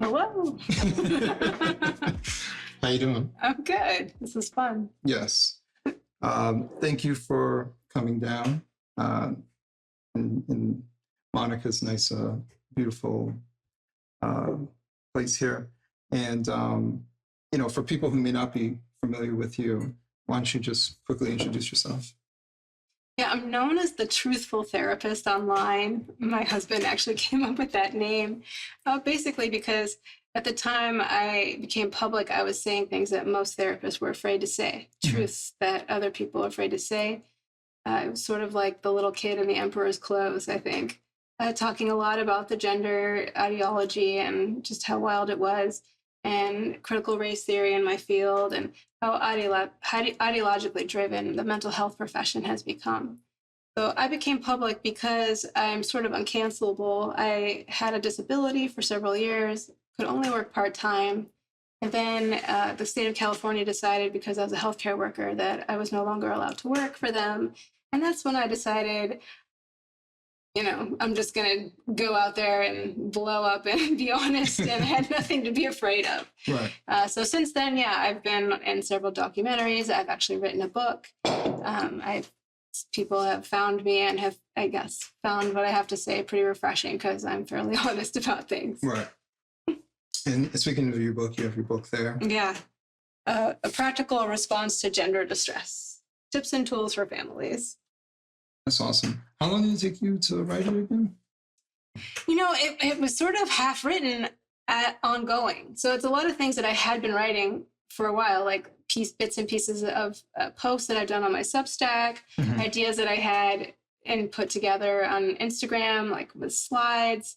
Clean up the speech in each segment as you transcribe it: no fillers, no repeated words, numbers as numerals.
Hello. How you doing? I'm good. This is fun. Yes. Thank you for coming down in Monica's nice, beautiful place here. And, for people who may not be familiar with you, why don't you just quickly introduce yourself? Yeah, I'm known as the truthful therapist online. My husband actually came up with that name, basically because at the time I became public, I was saying things that most therapists were afraid to say, truths that other people are afraid to say. It was sort of like the little kid in the emperor's clothes, I think, talking a lot about the gender ideology and just how wild it was, and critical race theory in my field, and how ideologically driven the mental health profession has become. So I became public because I'm sort of uncancelable. I had a disability for several years, could only work part-time. And then the state of California decided, because I was a healthcare worker, that I was no longer allowed to work for them. And that's when I decided, I'm just going to go out there and blow up and be honest and had nothing to be afraid of. Right. So since then, I've been in several documentaries. I've actually written a book. People have found me and have, I guess, found what I have to say pretty refreshing because I'm fairly honest about things. Right. And speaking of your book, you have your book there. Yeah. A practical response to gender distress. Tips and tools for families. That's awesome. How long did it take you to write it again? It was sort of half written ongoing. So it's a lot of things that I had been writing for a while, like bits and pieces of posts that I've done on my Substack, ideas that I had and put together on Instagram, like with slides.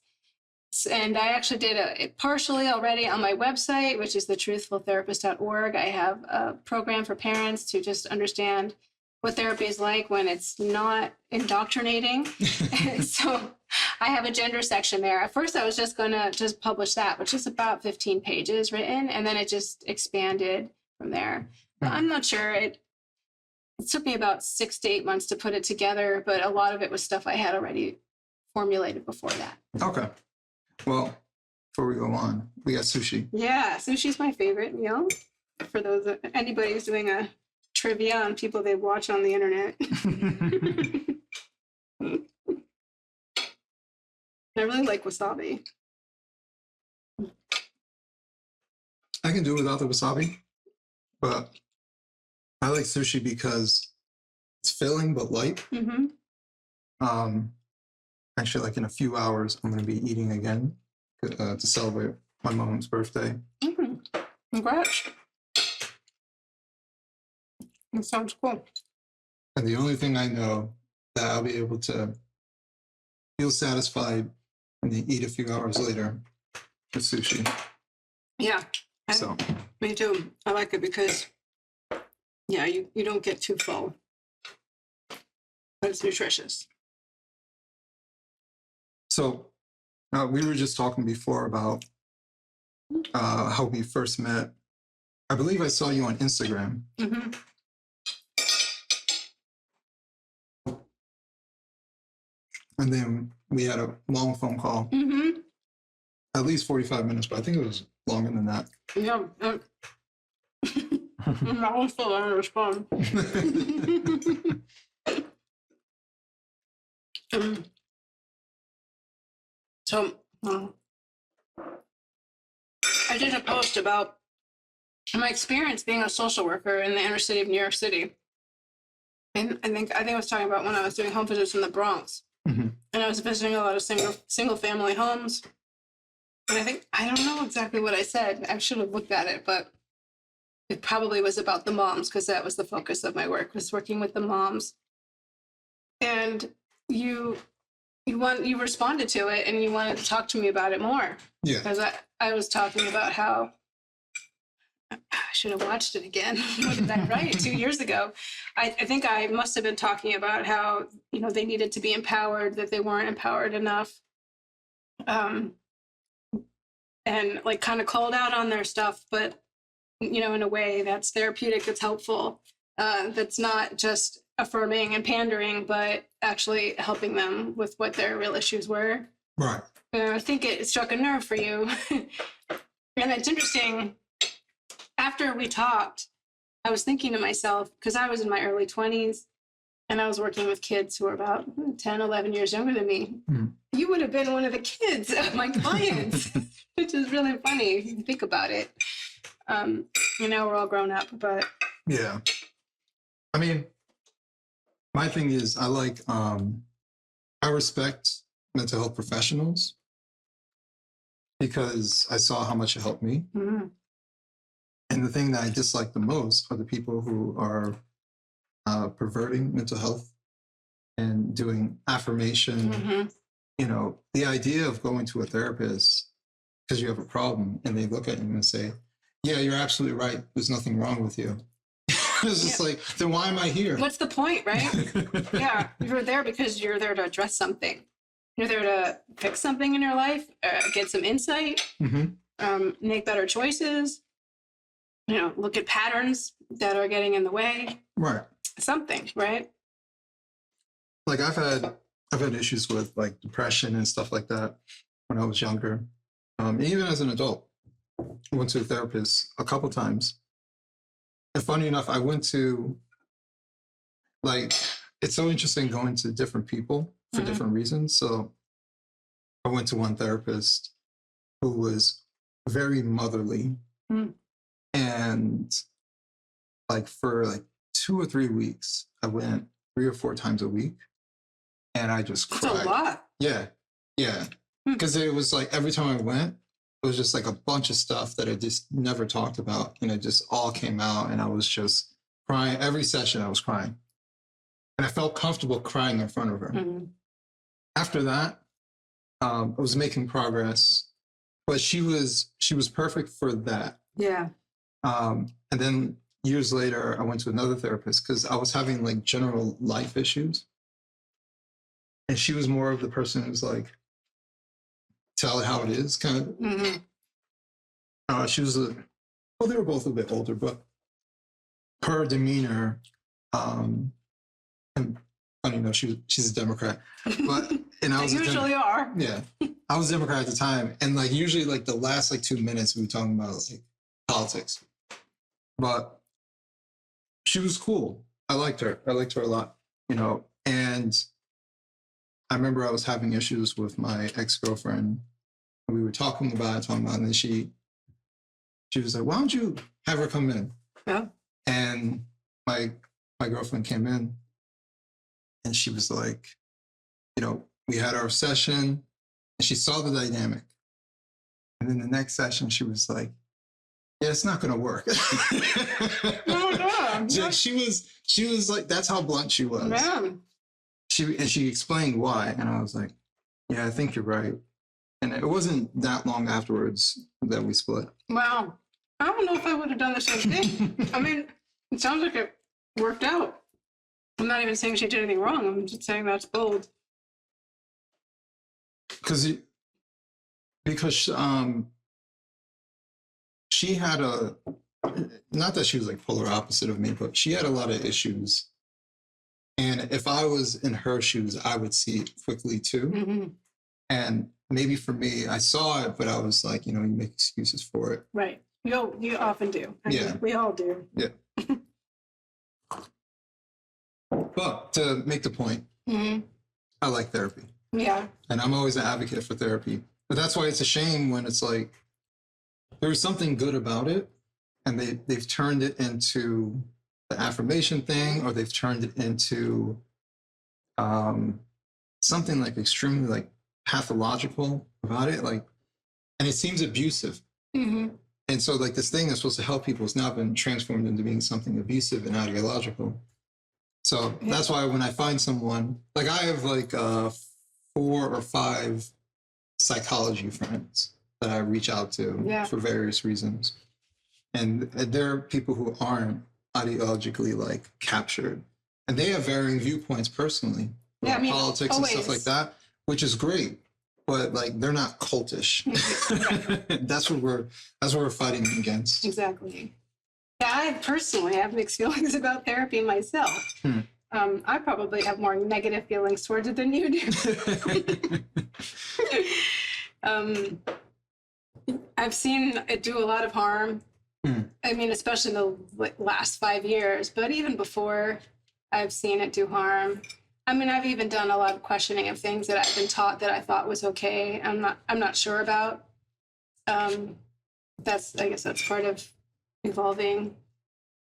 And I actually did it partially already on my website, which is thetruthfultherapist.org. I have a program for parents to just understand what therapy is like when it's not indoctrinating. So I have a gender section there. At first, I was just going to just publish that, which is about 15 pages written, and then it just expanded from there. But I'm not sure. It took me about 6 to 8 months to put it together, but a lot of it was stuff I had already formulated before that. Okay. Well, before we go on, we got sushi. Yeah, sushi's my favorite meal. For anybody who's doing a trivia on people they watch on the internet. I really like wasabi. I can do it without the wasabi, but I like sushi because it's filling but light. Actually, like in a few hours, I'm going to be eating again to celebrate my mom's birthday. Congrats. That sounds cool. And the only thing I know that I'll be able to feel satisfied and then eat a few hours later is sushi. Yeah. So Me too. I like it because, you don't get too full. But it's nutritious. So we were just talking before about how we first met. I believe I saw you on Instagram. And then we had a long phone call. At least 45 minutes, but I think it was longer than that. Yeah. I'm always still on respond. So I did a post about my experience being a social worker in the inner city of New York City. And I think I was talking about when I was doing home visits in the Bronx. And I was visiting a lot of single family homes. And I don't know exactly what I said. I should have looked at it, but it probably was about the moms because that was the focus of my work, was working with the moms. And you responded to it and you wanted to talk to me about it more. Yeah. Because I was talking about how I should have watched it again. What did I write 2 years ago? I think I must have been talking about how, they needed to be empowered, that they weren't empowered enough. And like kind of called out on their stuff, but, in a way that's therapeutic, that's helpful, that's not just affirming and pandering, but actually helping them with what their real issues were. Right. I think it struck a nerve for you. And it's interesting. After we talked, I was thinking to myself, because I was in my early 20s and I was working with kids who were about 10, 11 years younger than me. Mm. You would have been one of the kids of my clients, which is really funny if you think about it. We're all grown up, but. Yeah. I mean, my thing is I respect mental health professionals because I saw how much it helped me. Mm-hmm. And the thing that I dislike the most are the people who are perverting mental health and doing affirmation. Mm-hmm. The idea of going to a therapist because you have a problem and they look at you and say, yeah, you're absolutely right. There's nothing wrong with you. It's just like, then why am I here? What's the point, right? Yeah, you're there because you're there to address something. You're there to fix something in your life, get some insight, make better choices, look at patterns that are getting in the way. Right. Something, right? Like I've had issues with like depression and stuff like that when I was younger. Even as an adult, I went to a therapist a couple times. And funny enough, I went to, it's so interesting going to different people for different reasons. So I went to one therapist who was very motherly. And for 2 or 3 weeks, I went 3 or 4 times a week. And I just cried. That's a lot. Yeah. Yeah. Because it was like every time I went, it was just like a bunch of stuff that I just never talked about. And it just all came out. And I was just crying. Every session I was crying. And I felt comfortable crying in front of her. Mm-hmm. After that, I was making progress. But she was perfect for that. Yeah. And then years later, I went to another therapist because I was having like general life issues. And she was more of the person who's like, tell it how it is, kind of. Mm-hmm. She was they were both a bit older, but her demeanor, and funny enough, she's a Democrat, but and I was usually are. Yeah, I was a Democrat at the time, and like usually like the last like 2 minutes we were talking about like politics, but she was cool. I liked her a lot, and I remember I was having issues with my ex-girlfriend. We were talking about it, and then she was like, why don't you have her come in? Yeah. And my girlfriend came in and she was like, we had our session and she saw the dynamic. And then the next session, she was like, yeah, it's not going to work. Oh, yeah. She was like, that's how blunt she was. Man. She explained why. And I was like, yeah, I think you're right. And it wasn't that long afterwards that we split. Wow. I don't know if I would have done the same thing. I mean, it sounds like it worked out. I'm not even saying she did anything wrong. I'm just saying that's bold. Because she had not that she was like polar opposite of me, but she had a lot of issues. And if I was in her shoes, I would see it quickly too. Mm-hmm. And maybe for me, I saw it, but I was like, you make excuses for it. Right. You often do. I mean, we all do. Yeah. But to make the point, I like therapy. Yeah. And I'm always an advocate for therapy. But that's why it's a shame when it's like, there's something good about it, and they've turned it into the affirmation thing, or they've turned it into something like extremely like pathological about it, like, and it seems abusive. Mm-hmm. And so like this thing that's supposed to help people has now been transformed into being something abusive and ideological. So that's why when I find someone, like I have like 4 or 5 psychology friends that I reach out to for various reasons. And there are people who aren't ideologically like captured, and they have varying viewpoints personally about politics and stuff like that, which is great, but like they're not cultish. That's what we're fighting against. Exactly. Yeah, I personally have mixed feelings about therapy myself. I probably have more negative feelings towards it than you do. I've seen it do a lot of harm. I mean, especially in the last 5 years, but even before, I've seen it do harm. I mean, I've even done a lot of questioning of things that I've been taught that I thought was okay. I'm not sure about. I guess that's part of evolving.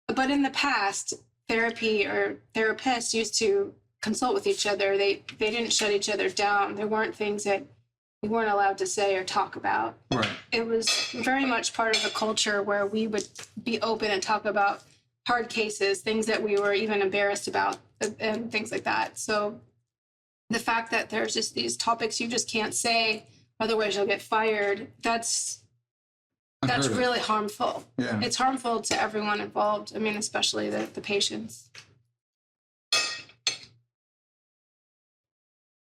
But in the past, therapy or therapists used to consult with each other. They didn't shut each other down. There weren't things that we weren't allowed to say or talk about. Right. It was very much part of a culture where we would be open and talk about hard cases, things that we were even embarrassed about, and things like that. So the fact that there's just these topics you just can't say, otherwise you'll get fired, that's really harmful. Yeah. It's harmful to everyone involved. I mean, especially the patients.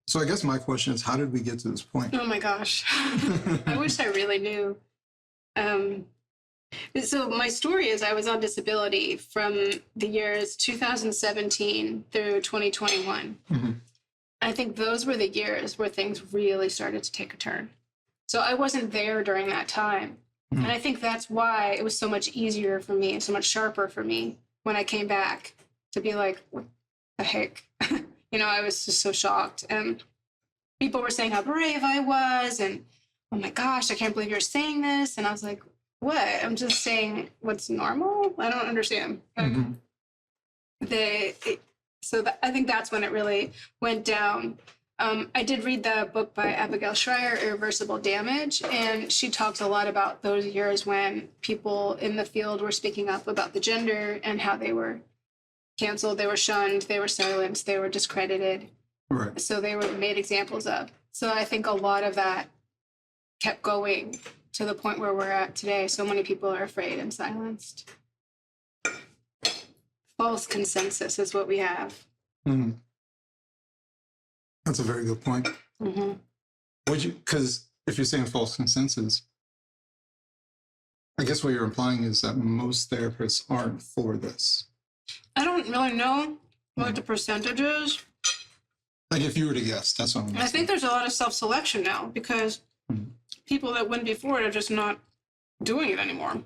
So I guess my question is, how did we get to this point? Oh my gosh. I wish I really knew. So my story is I was on disability from the years 2017 through 2021. Mm-hmm. I think those were the years where things really started to take a turn. So I wasn't there during that time. Mm-hmm. And I think that's why it was so much easier for me, so much sharper for me when I came back to be like, what the heck? I was just so shocked. And people were saying how brave I was. And, oh my gosh, I can't believe you're saying this. And I was like, what? I'm just saying what's normal? I don't understand. Mm-hmm. I think that's when it really went down. I did read the book by Abigail Schreier, Irreversible Damage, and she talks a lot about those years when people in the field were speaking up about the gender and how they were canceled, they were shunned, they were silenced, they were discredited. Right. So they were made examples of. So I think a lot of that kept going to the point where we're at today. So many people are afraid and silenced. False consensus is what we have. Mm-hmm. That's a very good point. Mm-hmm. Because if you're saying false consensus, I guess what you're implying is that most therapists aren't for this. I don't really know what the percentage is. Like if you were to guess, that's what I'm I think there's a lot of self-selection now because people that went before it are just not doing it anymore.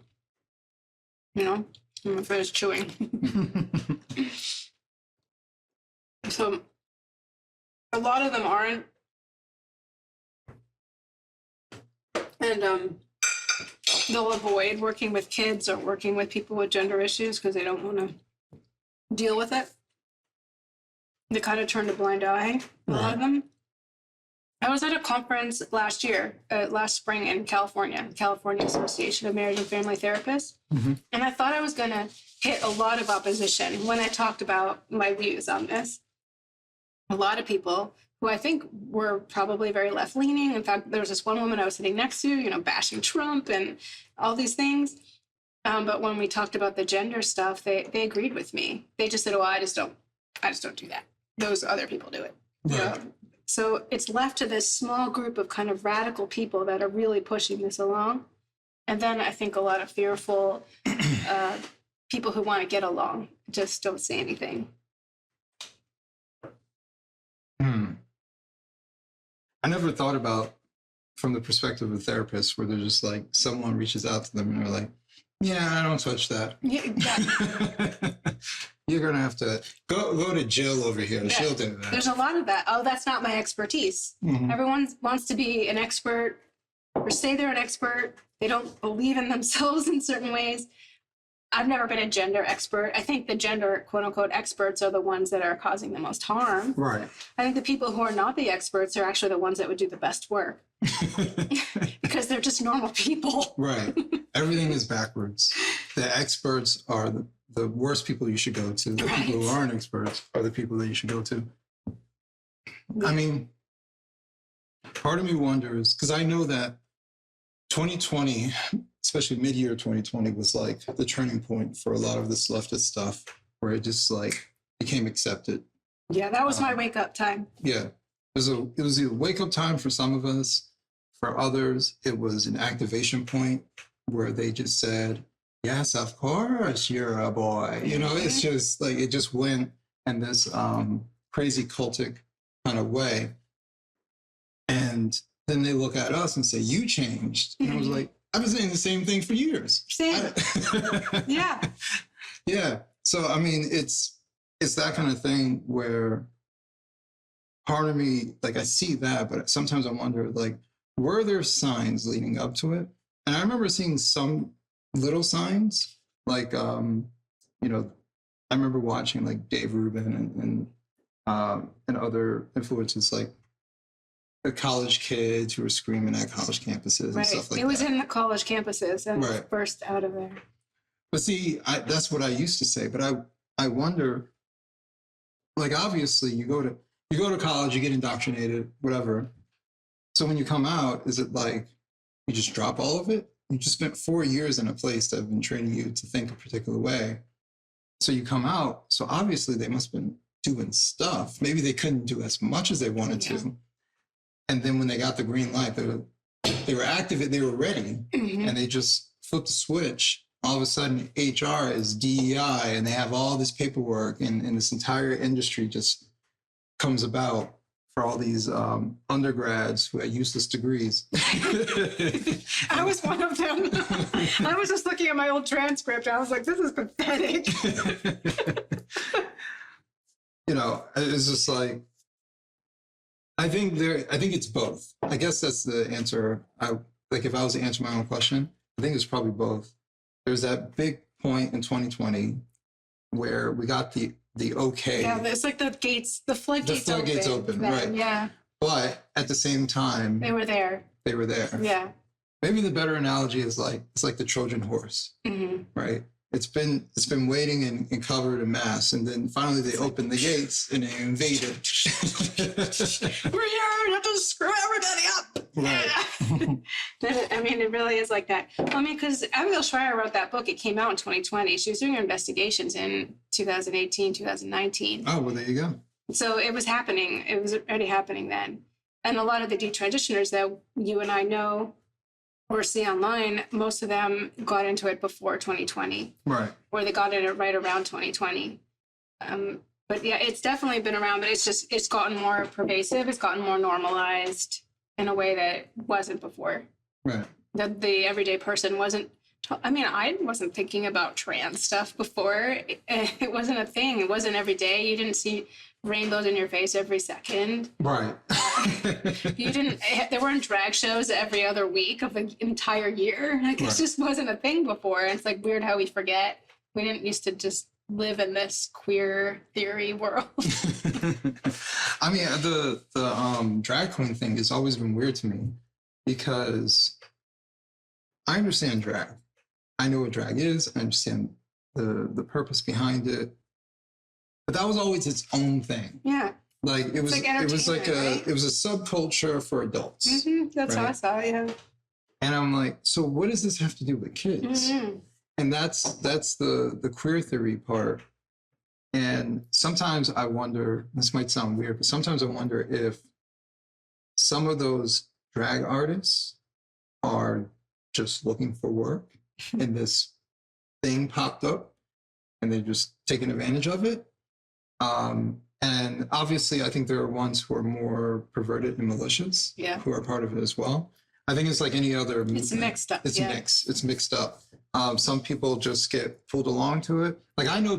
I'm afraid it's chewing. So a lot of them aren't. And they'll avoid working with kids or working with people with gender issues because they don't want to deal with it. They kind of turned a blind eye, a lot of them. I was at a conference last spring in California Association of Marriage and Family Therapists. Mm-hmm. And I thought I was going to hit a lot of opposition when I talked about my views on this. A lot of people who I think were probably very left-leaning. In fact, there was this one woman I was sitting next to, bashing Trump and all these things. But when we talked about the gender stuff, they agreed with me. They just said, "Oh, I just don't do that. Those other people do it." Right. So it's left to this small group of kind of radical people that are really pushing this along. And then I think a lot of fearful people who want to get along just don't say anything. I never thought about from the perspective of therapists where they're just like, someone reaches out to them and they're like, yeah, I don't touch that. Yeah, exactly. You're going to have to go to Jill over here. Yeah. She'll do that. There's a lot of that. Oh, that's not my expertise. Mm-hmm. Everyone wants to be an expert or say they're an expert. They don't believe in themselves in certain ways. I've never been a gender expert. I think the gender, quote unquote, experts are the ones that are causing the most harm. Right. I think the people who are not the experts are actually the ones that would do the best work because they're just normal people. Right. Everything is backwards. The experts are the worst people you should go to. The people who aren't experts are the people that you should go to. I mean, part of me wonders, because I know that 2020, especially mid-year 2020, was like the turning point for a lot of this leftist stuff where it just like became accepted. Yeah, that was my wake-up time. Yeah. It was a wake-up time for some of us. For others, it was an activation point where they just said, yes, of course, you're a boy. It's just like, it just went and this crazy cultic kind of way. And then they look at us and say, you changed. And I was like, I've been saying the same thing for years. Same. Yeah. Yeah. So, I mean, it's that kind of thing where part of me, like, I see that, but sometimes I wonder, like, were there signs leading up to it? And I remember seeing some little signs, like, you know, I remember watching like Dave Rubin and other influences, like the college kids who were screaming at college campuses and stuff like that. It was in the college campuses and Right. burst out of there. But see, that's what I used to say. But I wonder, like, obviously you go to college, you get indoctrinated, whatever. So when you come out, is it like you just drop all of it? You just spent 4 years in a place that have been training you to think a particular way. So you come out, so obviously they must have been doing stuff. Maybe they couldn't do as much as they wanted to. And then when they got the green light, they were active, they were ready, and they just flipped the switch. All of a sudden, HR is DEI, and they have all this paperwork, and this entire industry just comes about for all these undergrads who had useless degrees. I was one of them. I was just looking at my old transcript. I was like, this is pathetic. You know, it's just like, I think it's both. I guess that's the answer. Like, if I was to answer my own question, I think it's probably both. There's that big point in 2020 where we got the okay. Yeah, it's like the floodgates open, then, right? Yeah. But at the same time, they were there. Yeah. Maybe the better analogy is like, it's like the Trojan horse, right? It's been waiting and covered in mass, and then finally they opened the gates and they invaded. We're here, you have to screw everybody up. Right. I mean, it really is like that. I mean, because Abigail Schreier wrote that book. It came out in 2020. She was doing her investigations in 2018, 2019. Oh, well, there you go. So it was happening. It was already happening then. And a lot of the detransitioners that you and I know or see online, most of them got into it before 2020. Right. Or they got in it right around 2020. But yeah, it's definitely been around, but it's gotten more pervasive. It's gotten more normalized in a way that wasn't before. Right. That the everyday person wasn't, I wasn't thinking about trans stuff before. It wasn't a thing. It wasn't every day. You didn't see rainbows in your face every second. Right. There weren't drag shows every other week of an entire year. Like, it just wasn't a thing before. And it's like weird how we forget. We didn't used to just live in this queer theory world. I mean, the drag queen thing has always been weird to me because I understand drag. I know what drag is. I understand the purpose behind it. But that was always its own thing. Yeah. Like it was like it was like right? it was a subculture for adults. That's how I saw it, yeah. And I'm like, so what does this have to do with kids? And that's the queer theory part. And sometimes I wonder, this might sound weird, but sometimes I wonder if some of those drag artists are just looking for work and this thing popped up and they're just taking advantage of it. And obviously, I think there are ones who are more perverted and malicious who are part of it as well. I think it's like any other movement. It's mixed up. It's mixed. It's mixed up. Some people just get pulled along to it. Like I know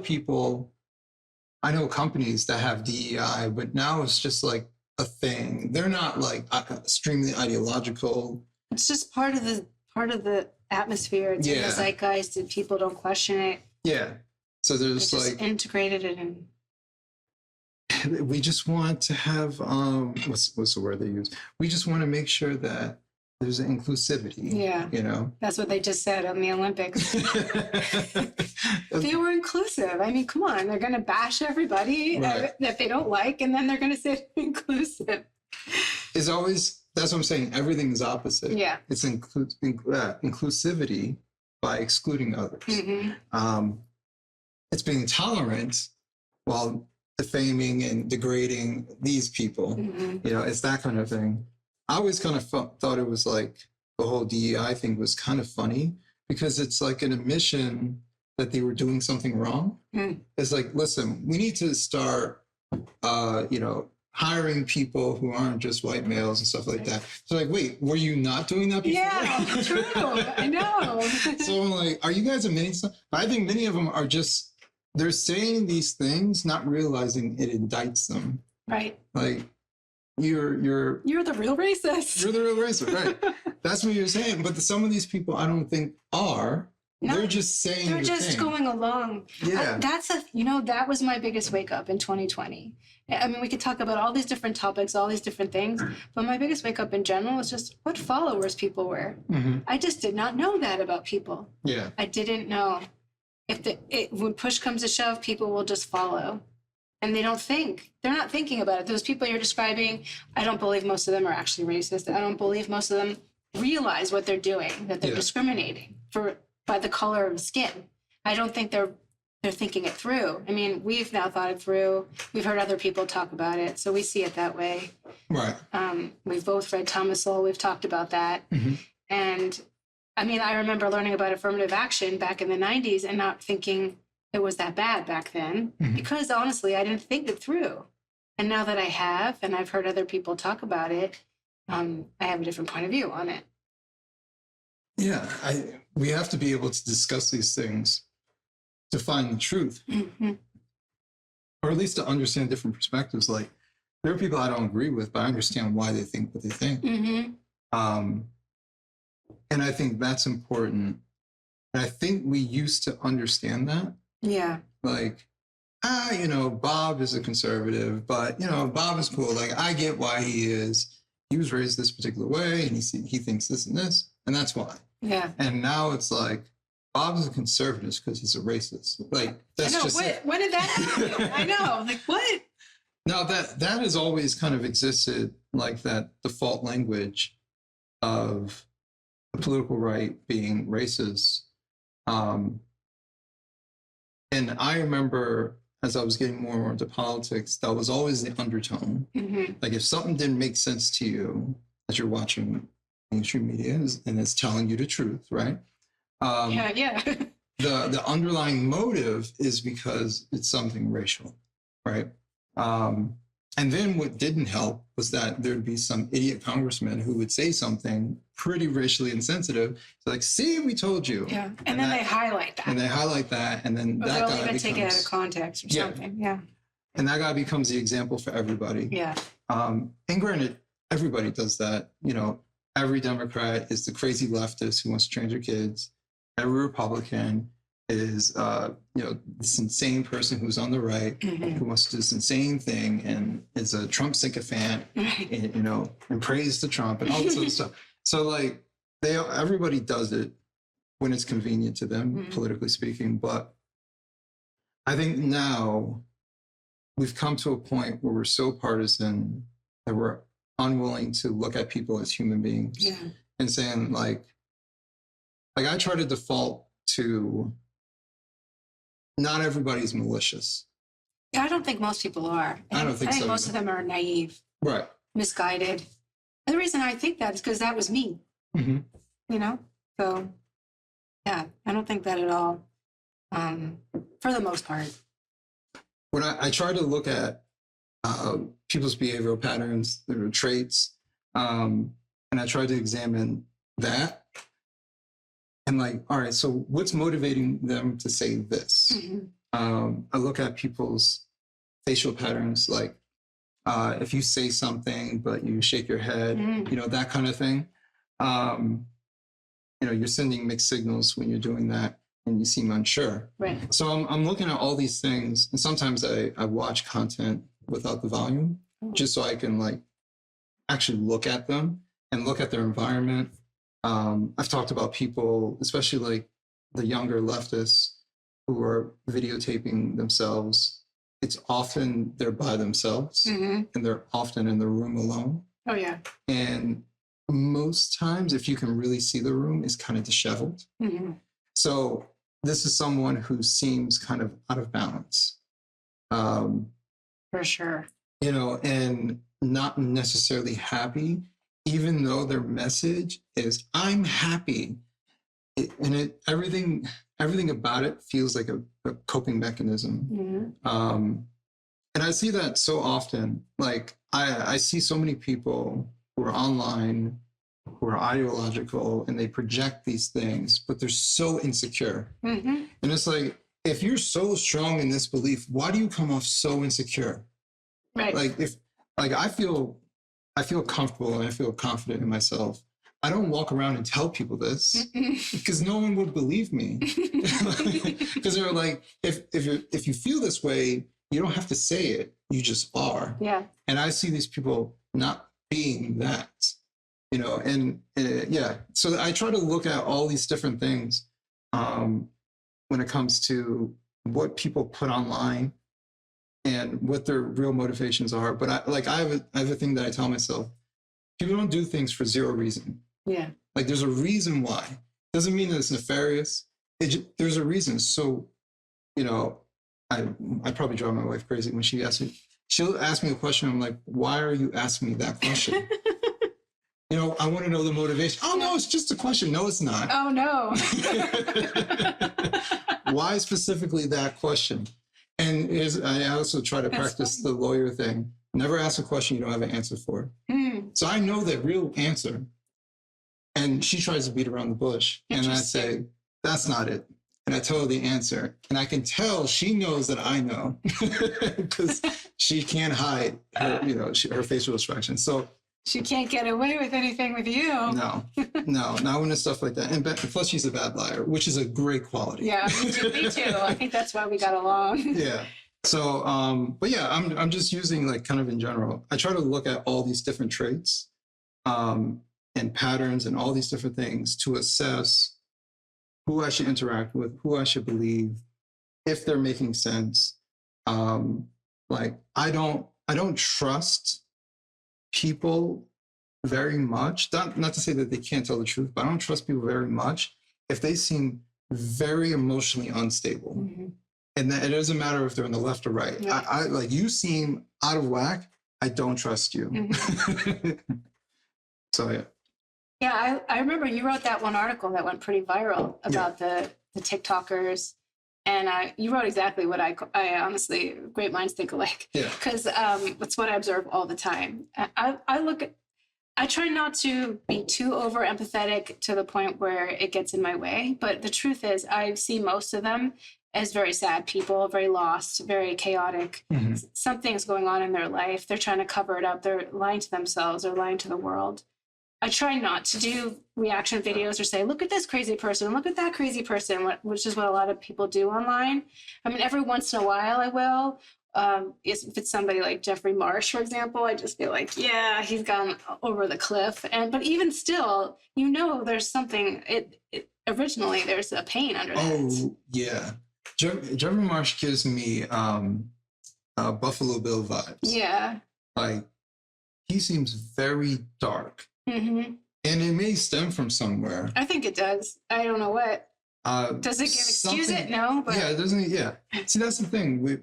companies that have DEI, but now it's just like a thing. They're not like extremely ideological. It's just part of the atmosphere. It's in the zeitgeist, and people don't question it. Yeah. So there's just like integrated it in. We just want to have what's the word they use? We just want to make sure that there's an inclusivity. Yeah. You know? That's what they just said on the Olympics. They were inclusive. I mean, come on, they're gonna bash everybody that they don't like, and then they're gonna say inclusive. It's always, that's what I'm saying. Everything is opposite. Yeah. It's inclusivity by excluding others. It's being tolerant while defaming and degrading these people. You know, it's that kind of thing. I always kind of thought it was like the whole DEI thing was kind of funny because it's like an admission that they were doing something wrong. It's like, listen, we need to start, hiring people who aren't just white males and stuff like that. So like, wait, were you not doing that before? Yeah, true. I know. So I'm like, are you guys admitting stuff? I think many of them are just, they're saying these things, not realizing it indicts them. Right. Like, you're the real racist. You're the real racist, right? That's what you're saying. But some of these people, I don't think are. No, they're just saying. They're just thing. Going along. Yeah. That was my biggest wake up in 2020. I mean, we could talk about all these different topics, all these different things, but my biggest wake up in general was just what followers people were. Mm-hmm. I just did not know that about people. Yeah. I didn't know. When push comes to shove, people will just follow. And they don't think. They're not thinking about it. Those people you're describing, I don't believe most of them are actually racist. I don't believe most of them realize what they're doing, that they're discriminating by the color of the skin. I don't think they're thinking it through. I mean, we've now thought it through. We've heard other people talk about it, so we see it that way. Right. We've both read Thomas Sowell. We've talked about that. Mm-hmm. And, I mean, I remember learning about affirmative action back in the 90s and not thinking it was that bad back then, because honestly, I didn't think it through. And now that I have, and I've heard other people talk about it, I have a different point of view on it. Yeah, we have to be able to discuss these things to find the truth, or at least to understand different perspectives. Like, there are people I don't agree with, but I understand why they think what they think. Mm-hmm. And I think that's important. And I think we used to understand that. Yeah. Like, Bob is a conservative, but, Bob is cool. Like, I get why he is. He was raised this particular way, and he thinks this and this, and that's why. Yeah. And now it's like, Bob is a conservative because he's a racist. Like, that's just it. When did that happen? I know. Like, what? No, that has always kind of existed, like that default language of the political right being racist. And I remember as I was getting more and more into politics, that was always the undertone. Mm-hmm. Like, if something didn't make sense to you as you're watching mainstream media and it's telling you the truth, right? Yeah. The underlying motive is because it's something racial, right? And then what didn't help was that there'd be some idiot congressman who would say something pretty racially insensitive. So like, see, we told you. Yeah, and then they highlight that. And they highlight that, and then or that they'll guy even becomes, take it out of context or something. Yeah. And that guy becomes the example for everybody. Yeah. And granted, everybody does that. Every Democrat is the crazy leftist who wants to train their kids. Every Republican is, this insane person who's on the right, who wants to do this insane thing and is a Trump sycophant, and, and praise to Trump and all this other stuff. So like, everybody does it when it's convenient to them, politically speaking. But I think now we've come to a point where we're so partisan that we're unwilling to look at people as human beings and saying like I try to default to not everybody's malicious. Yeah, I don't think most people are. I don't think so. I think most of them are naive, right? Misguided. And the reason I think that is because that was me. Mm-hmm. So yeah, I don't think that at all. For the most part. When I try to look at people's behavioral patterns, their traits, and I try to examine that. And like, all right, so what's motivating them to say this? I look at people's facial patterns, like if you say something, but you shake your head, that kind of thing. You're sending mixed signals when you're doing that and you seem unsure. Right. So I'm looking at all these things, and sometimes I watch content without the volume, just so I can like actually look at them and look at their environment. I've talked about people, especially like the younger leftists who are videotaping themselves. It's often they're by themselves and they're often in the room alone. Oh, yeah. And most times, if you can really see the room, it's kind of disheveled. So this is someone who seems kind of out of balance. For sure. And not necessarily happy, even though their message is, I'm happy. everything about it feels like a coping mechanism. And I see that so often. Like I see so many people who are online, who are ideological, and they project these things, but they're so insecure. And it's like, if you're so strong in this belief, why do you come off so insecure? Right. Like I feel comfortable and I feel confident in myself. I don't walk around and tell people this because no one would believe me. Because they're like, if you feel this way, you don't have to say it. You just are. Yeah. And I see these people not being that, and yeah. So I try to look at all these different things when it comes to what people put online and what their real motivations are. But I have a thing that I tell myself: people don't do things for zero reason. Yeah. Like there's a reason why. Doesn't mean that it's nefarious. There's a reason. So, I probably drive my wife crazy when she'll ask me a question. I'm like, why are you asking me that question? I want to know the motivation. Oh no, it's just a question. No, it's not. Oh no. Why specifically that question? And I also try to practice the lawyer thing. Never ask a question you don't have an answer for. So I know the real answer. And she tries to beat around the bush. And I say, that's not it. And I tell her the answer. And I can tell she knows that I know because she can't hide her, her facial expression. So she can't get away with anything with you. No, not when it's stuff like that. And plus she's a bad liar, which is a great quality. Yeah, me too. I think that's why we got along. Yeah. So, but yeah, I'm just using like kind of in general. I try to look at all these different traits and patterns and all these different things to assess who I should interact with, who I should believe, if they're making sense. Like I don't trust people very much. Not to say that they can't tell the truth, but I don't trust people very much if they seem very emotionally unstable. And that it doesn't matter if they're on the left or right. Yeah. I like, you seem out of whack. I don't trust you. So yeah. Yeah, I remember you wrote that one article that went pretty viral about the TikTokers, and you wrote exactly what I honestly, great minds think alike. Yeah. Because that's what I observe all the time. I try not to be too over empathetic to the point where it gets in my way. But the truth is, I see most of them as very sad people, very lost, very chaotic. Something's going on in their life. They're trying to cover it up. They're lying to themselves. They're lying to the world. I try not to do reaction videos or say, look at this crazy person, look at that crazy person, which is what a lot of people do online. I mean, every once in a while I will. If it's somebody like Jeffrey Marsh, for example, I just feel like, yeah, he's gone over the cliff. But even still, there's something, originally there's a pain under that. Oh, yeah. Jeffrey Marsh gives me Buffalo Bill vibes. Yeah. Like, he seems very dark. And it may stem from somewhere. I think it does. I don't know what. Does it excuse it? No. But... Yeah, it doesn't. Yeah. See, that's the thing.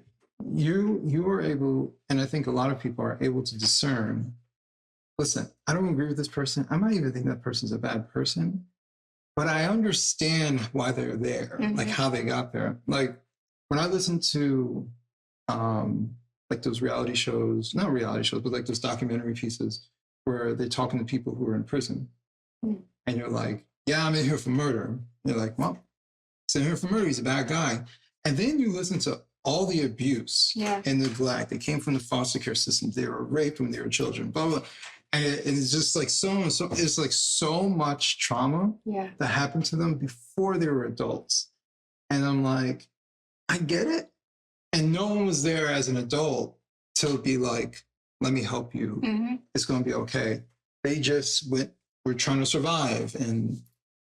You are able, and I think a lot of people are able to discern. Listen, I don't agree with this person. I might even think that person's a bad person, but I understand why they're there, like how they got there. Like when I listen to, like those reality shows, not reality shows, but like those documentary pieces where they're talking to people who are in prison. And you're like, yeah, I'm in here for murder. And you're like, well, he's in here for murder. He's a bad guy. And then you listen to all the abuse and neglect that came from the foster care system. They were raped when they were children, blah, blah. And it's just like it's like so much trauma that happened to them before they were adults. And I'm like, I get it. And no one was there as an adult to be like, let me help you. It's going to be okay. They just were trying to survive and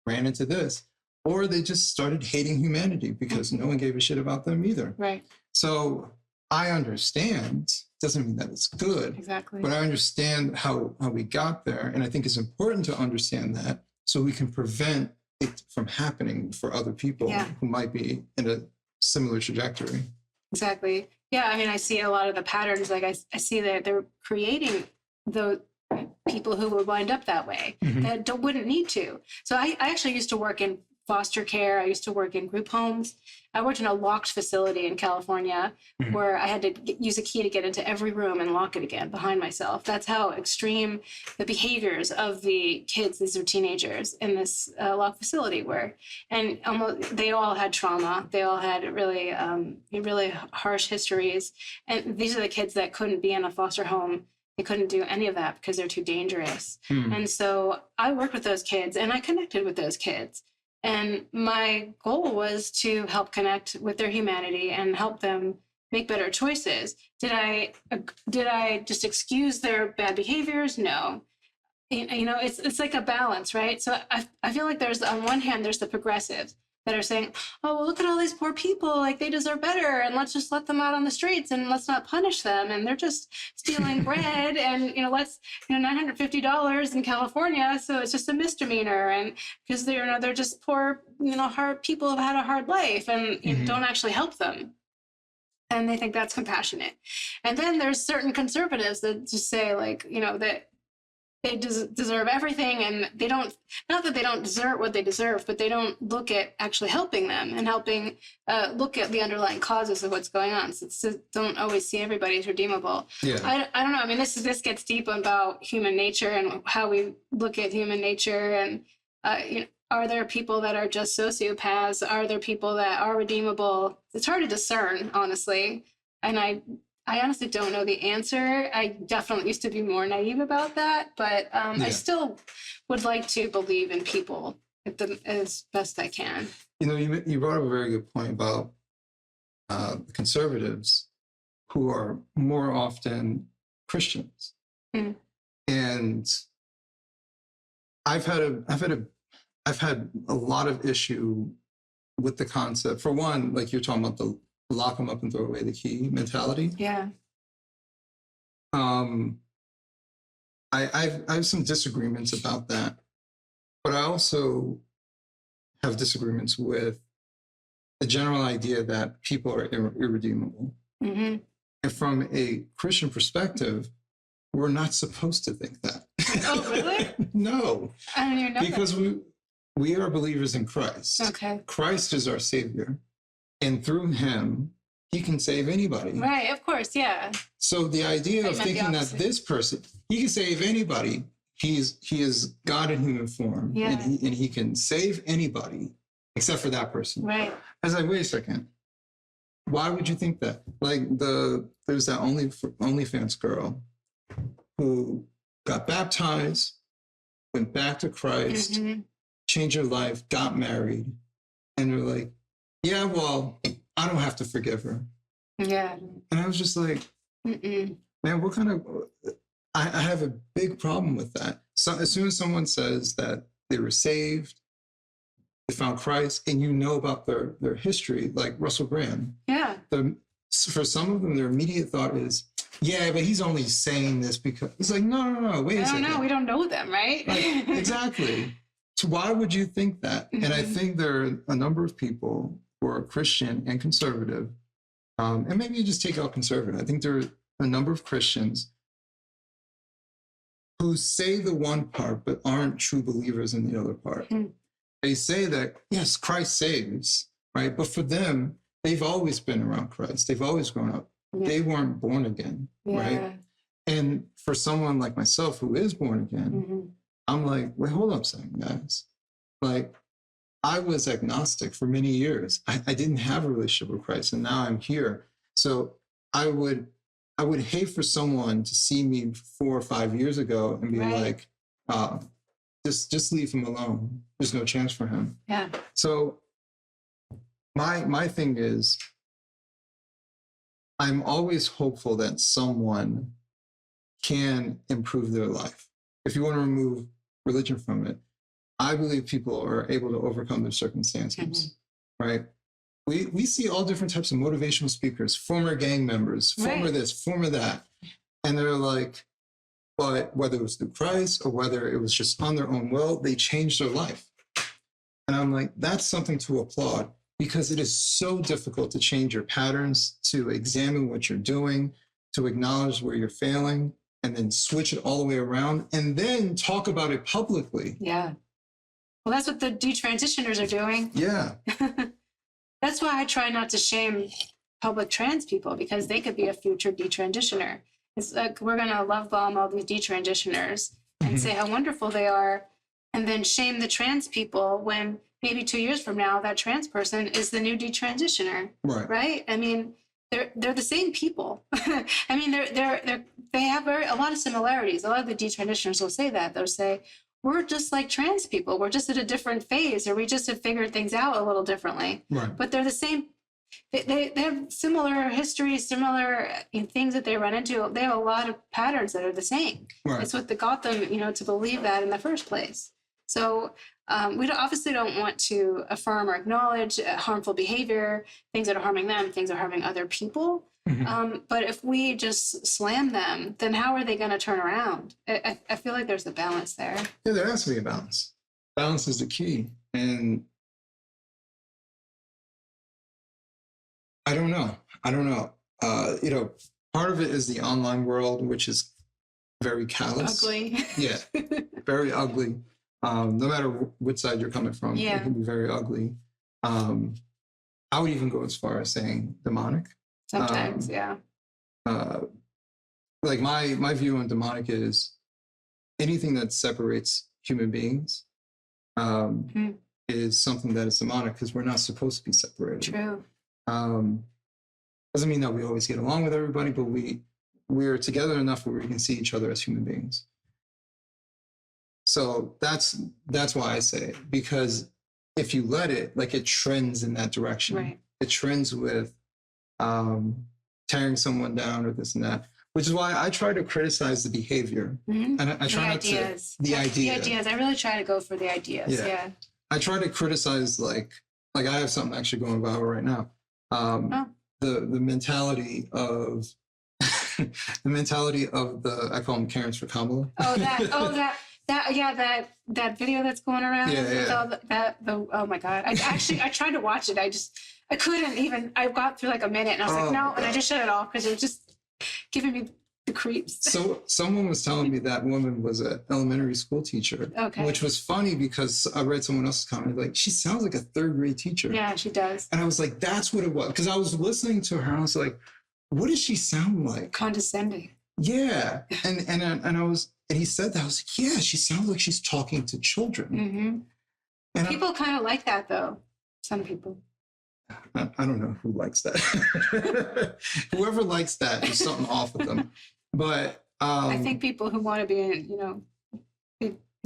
ran into this. Or they just started hating humanity because no one gave a shit about them either. Right. So I understand. Doesn't mean that it's good. Exactly. But I understand how we got there. And I think it's important to understand that so we can prevent it from happening for other people who might be in a similar trajectory. Exactly. Yeah, I mean, I see a lot of the patterns. Like I see that they're creating the people who would wind up that way that wouldn't need to. So I actually used to work in foster care. I used to work in group homes. I worked in a locked facility in California where I had to use a key to get into every room and lock it again behind myself. That's how extreme the behaviors of the kids, these are teenagers in this locked facility were. And they all had trauma. They all had really, really harsh histories. And these are the kids that couldn't be in a foster home. They couldn't do any of that because they're too dangerous. And so I worked with those kids and I connected with those kids. And my goal was to help connect with their humanity and help them make better choices. Did I just excuse their bad behaviors? No. You know, it's like a balance, right? So I feel like there's, on one hand, there's the progressives that are saying, oh, well, look at all these poor people, like they deserve better, and let's just let them out on the streets and let's not punish them, and they're just stealing bread, and let's $950 in California, so it's just a misdemeanor, and because they're just poor, hard people have had a hard life, and you don't actually help them. And they think that's compassionate. And then there's certain conservatives that just say, like, that they deserve everything, and they don't, not that they don't deserve what they deserve, but they don't look at actually helping them and helping look at the underlying causes of what's going on. So don't always see everybody as redeemable. Yeah. I don't know. I mean, this gets deep about human nature and how we look at human nature. And, are there people that are just sociopaths? Are there people that are redeemable? It's hard to discern, honestly. And I honestly don't know the answer. I definitely used to be more naive about that, but I still would like to believe in people as best I can. You brought up a very good point about conservatives who are more often Christians. And I've had a lot of issue with the concept. For one, like you're talking about the lock them up and throw away the key mentality. Yeah. I have some disagreements about that, but I also have disagreements with the general idea that people are irredeemable. And from a Christian perspective, we're not supposed to think that. Oh, really? No. I don't even know. Because we are believers in Christ. Okay. Christ is our Savior. And through him, he can save anybody. Right, of course, yeah. So the idea of thinking that this person, he can save anybody, he is God in human form, and he can save anybody except for that person. Right. I was like, wait a second. Why would you think that? Like there's that OnlyFans girl who got baptized, went back to Christ, changed her life, got married, and they're like, yeah, well, I don't have to forgive her. Yeah. And I was just like, man, what kind of, I have a big problem with that. So as soon as someone says that they were saved, they found Christ, and about their history, like Russell Brand. Yeah. For some of them, their immediate thought is, yeah, but he's only saying this because, it's like, no, wait a second. I don't know, we don't know them, right? Like, exactly. So why would you think that? And I think there are a number of people who are Christian and conservative, and maybe you just take out conservative. I think there are a number of Christians who say the one part but aren't true believers in the other part. They say that, yes, Christ saves, right? But for them, they've always been around Christ. They've always grown up. They weren't born again, right? And for someone like myself who is born again, I'm like, wait, hold up a second, guys. Like, I was agnostic for many years. I didn't have a relationship with Christ, and now I'm here. So I would hate for someone to see me 4 or 5 years ago and be like, just leave him alone. There's no chance for him. Yeah. So my thing is, I'm always hopeful that someone can improve their life. If you want to remove religion from it, I believe people are able to overcome their circumstances, right? We see all different types of motivational speakers, former gang members, former this, former that. And they're like, but whether it was through Christ or whether it was just on their own will, they changed their life. And I'm like, that's something to applaud, because it is so difficult to change your patterns, to examine what you're doing, to acknowledge where you're failing, and then switch it all the way around, and then talk about it publicly. Yeah. Well, that's what the detransitioners are doing. Yeah. That's why I try not to shame public trans people, because they could be a future detransitioner. It's like we're going to love bomb all these detransitioners and say how wonderful they are, and then shame the trans people when maybe 2 years from now that trans person is the new detransitioner. Right. Right? I mean, they're the same people. I mean, they have a lot of similarities. A lot of the detransitioners will say that. They'll say, we're just like trans people. We're just at a different phase, or we just have figured things out a little differently. Right. But they're the same. They have similar histories, similar things that they run into. They have a lot of patterns that are the same. Right. It's what got them, to believe that in the first place. So we obviously don't want to affirm or acknowledge harmful behavior, things that are harming them, things that are harming other people. But if we just slam them, then how are they going to turn around? I feel like there's a balance there. Yeah, there has to be a balance. Balance is the key. And I don't know. Part of it is the online world, which is very callous. Ugly. Yeah, very ugly. No matter which side you're coming from, Yeah. It can be very ugly. I would even go as far as saying demonic. Sometimes, yeah. Like my view on demonic is anything that separates human beings is something that is demonic, because we're not supposed to be separated. True. Doesn't mean that we always get along with everybody, but we're together enough where we can see each other as human beings. So that's why I say it, because if you let it, like, it trends in that direction. Right. It trends with tearing someone down or this and that, which is why I try to criticize the behavior. And I try not to the ideas. I really try to go for the ideas. Yeah. I try to criticize like I have something actually going viral right now. The mentality of the I call them Karens for Kamala. That video that's going around. Yeah. Oh my God. I tried to watch it. I couldn't even. I got through like a minute and I was like, no, and I just shut it off because it was just giving me the creeps. So someone was telling me that woman was an elementary school teacher, which was funny because I read someone else's comment, like, she sounds like a third grade teacher. Yeah, she does. And I was like, that's what it was. Because I was listening to her and I was like, what does she sound like? Condescending. Yeah. And he said that. I was like, yeah, she sounds like she's talking to children. And people kind of like that, though. Some people. I don't know who likes that. Whoever likes that, there's something off with them. But I think people who want to be,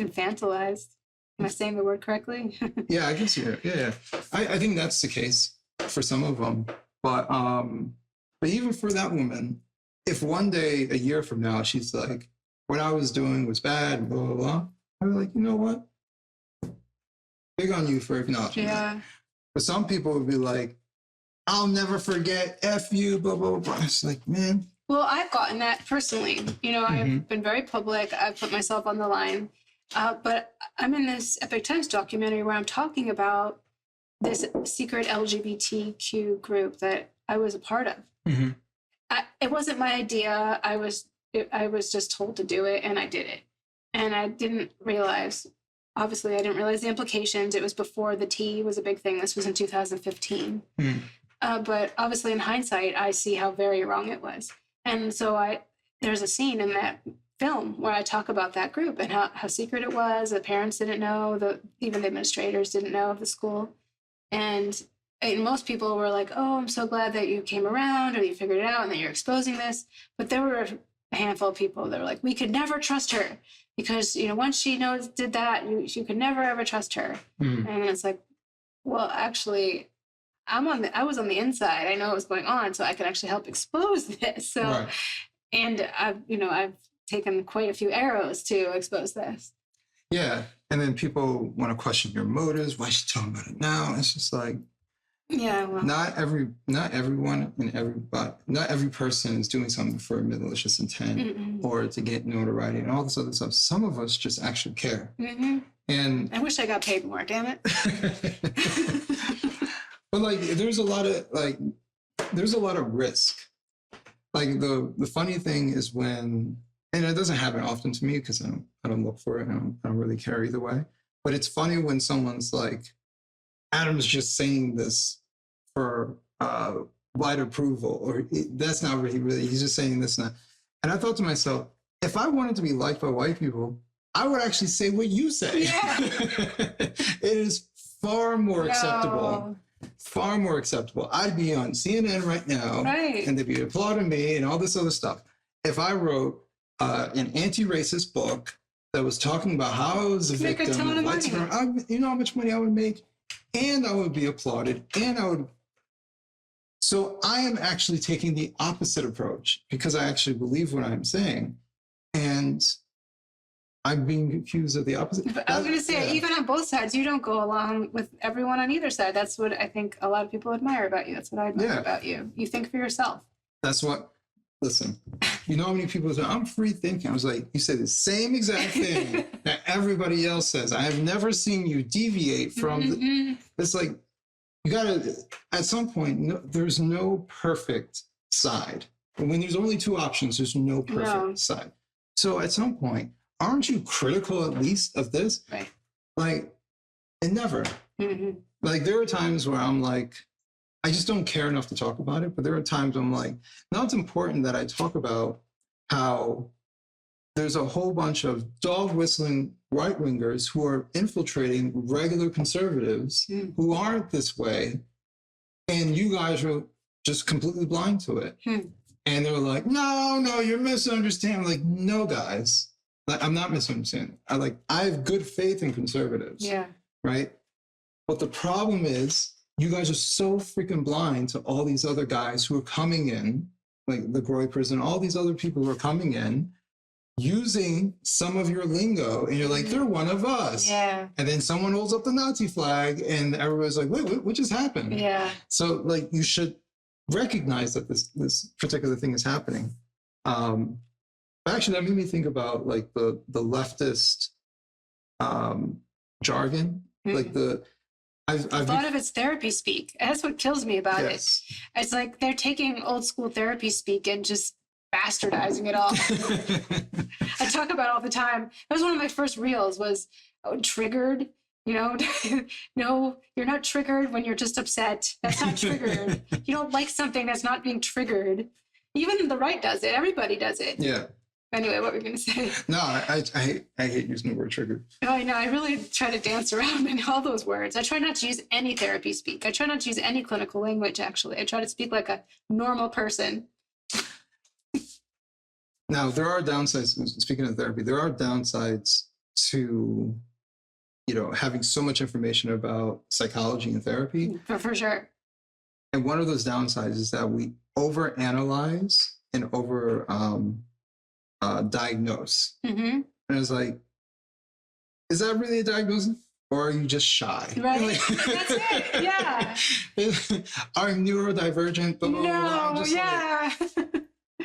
infantilized. Am I saying the word correctly? Yeah, I guess yeah. I think that's the case for some of them. But even for that woman, if one day, a year from now, she's like, what I was doing was bad, blah, blah, blah, I'd be like, you know what? Big on you for acknowledging that. But some people would be like, I'll never forget, F you, blah, blah, blah. It's like, man. Well, I've gotten that personally. I've been very public. I've put myself on the line. But I'm in this Epic Times documentary where I'm talking about this secret LGBTQ group that I was a part of. It wasn't my idea. I was just told to do it, and I did it. And I didn't realize, obviously, I didn't realize the implications. It was before the T was a big thing. This was in 2015. But obviously, in hindsight, I see how very wrong it was. And so there's a scene in that film where I talk about that group and how secret it was. The parents didn't know, even the administrators didn't know of the school. And most people were like, oh, I'm so glad that you came around or you figured it out and that you're exposing this. But there were a handful of people that were like, we could never trust her because, once she did that, you could never, ever trust her. And it's like, well, actually, I was on the inside. I know what was going on, so I could actually help expose this. So, right. And I've taken quite a few arrows to expose this. Yeah. And then people want to question your motives. Why is she talking about it now? It's just like, yeah, well, not everyone and everybody, not every person is doing something for a malicious intent or to get notoriety and all this other stuff. Some of us just actually care. And I wish I got paid more, damn it. But there's a lot of risk. Like the funny thing is when, and it doesn't happen often to me because I don't look for it. I don't really care either way. But it's funny when someone's like, Adam's just saying this for wide approval, or that's not what he's just saying this now. And I thought to myself, if I wanted to be liked by white people, I would actually say what you say. Yeah. It is far more acceptable. Far more acceptable. I'd be on CNN right now, and they'd be applauding me and all this other stuff. If I wrote an anti-racist book that was talking about how I was a victim of white supremacy, you know how much money I would make, and I would be applauded, and I would. So I am actually taking the opposite approach because I actually believe what I'm saying, and I'm being accused of the opposite. But I was going to say, even on both sides, you don't go along with everyone on either side. That's what I think a lot of people admire about you. That's what I admire about you. You think for yourself. That's what, listen, you know how many people say, I'm free thinking. I was like, you say the same exact thing that everybody else says. I have never seen you deviate from, it's like, you got to, at some point, there's no perfect side. And when there's only two options, there's no perfect side. So at some point, aren't you critical at least of this? Right. Like, and never. Like, there are times where I'm like, I just don't care enough to talk about it. But there are times I'm like, now it's important that I talk about how there's a whole bunch of dog whistling right wingers who are infiltrating regular conservatives who aren't this way. And you guys are just completely blind to it. And they're like, no, you're misunderstanding. I'm like, no, guys. Like, I'm not misunderstanding. I have good faith in conservatives. Yeah. Right? But the problem is, you guys are so freaking blind to all these other guys who are coming in, like the Groy prison, all these other people who are coming in, using some of your lingo, and you're like, they're one of us. Yeah. And then someone holds up the Nazi flag, and everybody's like, wait, what just happened? Yeah. So, like, you should recognize that this particular thing is happening. Actually, that made me think about like the leftist jargon, like I've thought of it's therapy speak. That's what kills me about it. It's like they're taking old school therapy speak and just bastardizing it all. I talk about it all the time. That was one of my first reels. Was triggered. You know, no, you're not triggered when you're just upset. That's not triggered. You don't like something that's not being triggered. Even the right does it. Everybody does it. Yeah. Anyway, what were you going to say? No, I hate using the word triggered. Oh, I know. I really try to dance around in all those words. I try not to use any therapy speak. I try not to use any clinical language, actually. I try to speak like a normal person. Now, there are downsides, speaking of therapy, there are downsides to, you know, having so much information about psychology and therapy. For sure. And one of those downsides is that we overanalyze and diagnose. And it's like, is that really a diagnosis? Or are you just shy? Right. Like, that's it. Yeah. I'm neurodivergent, but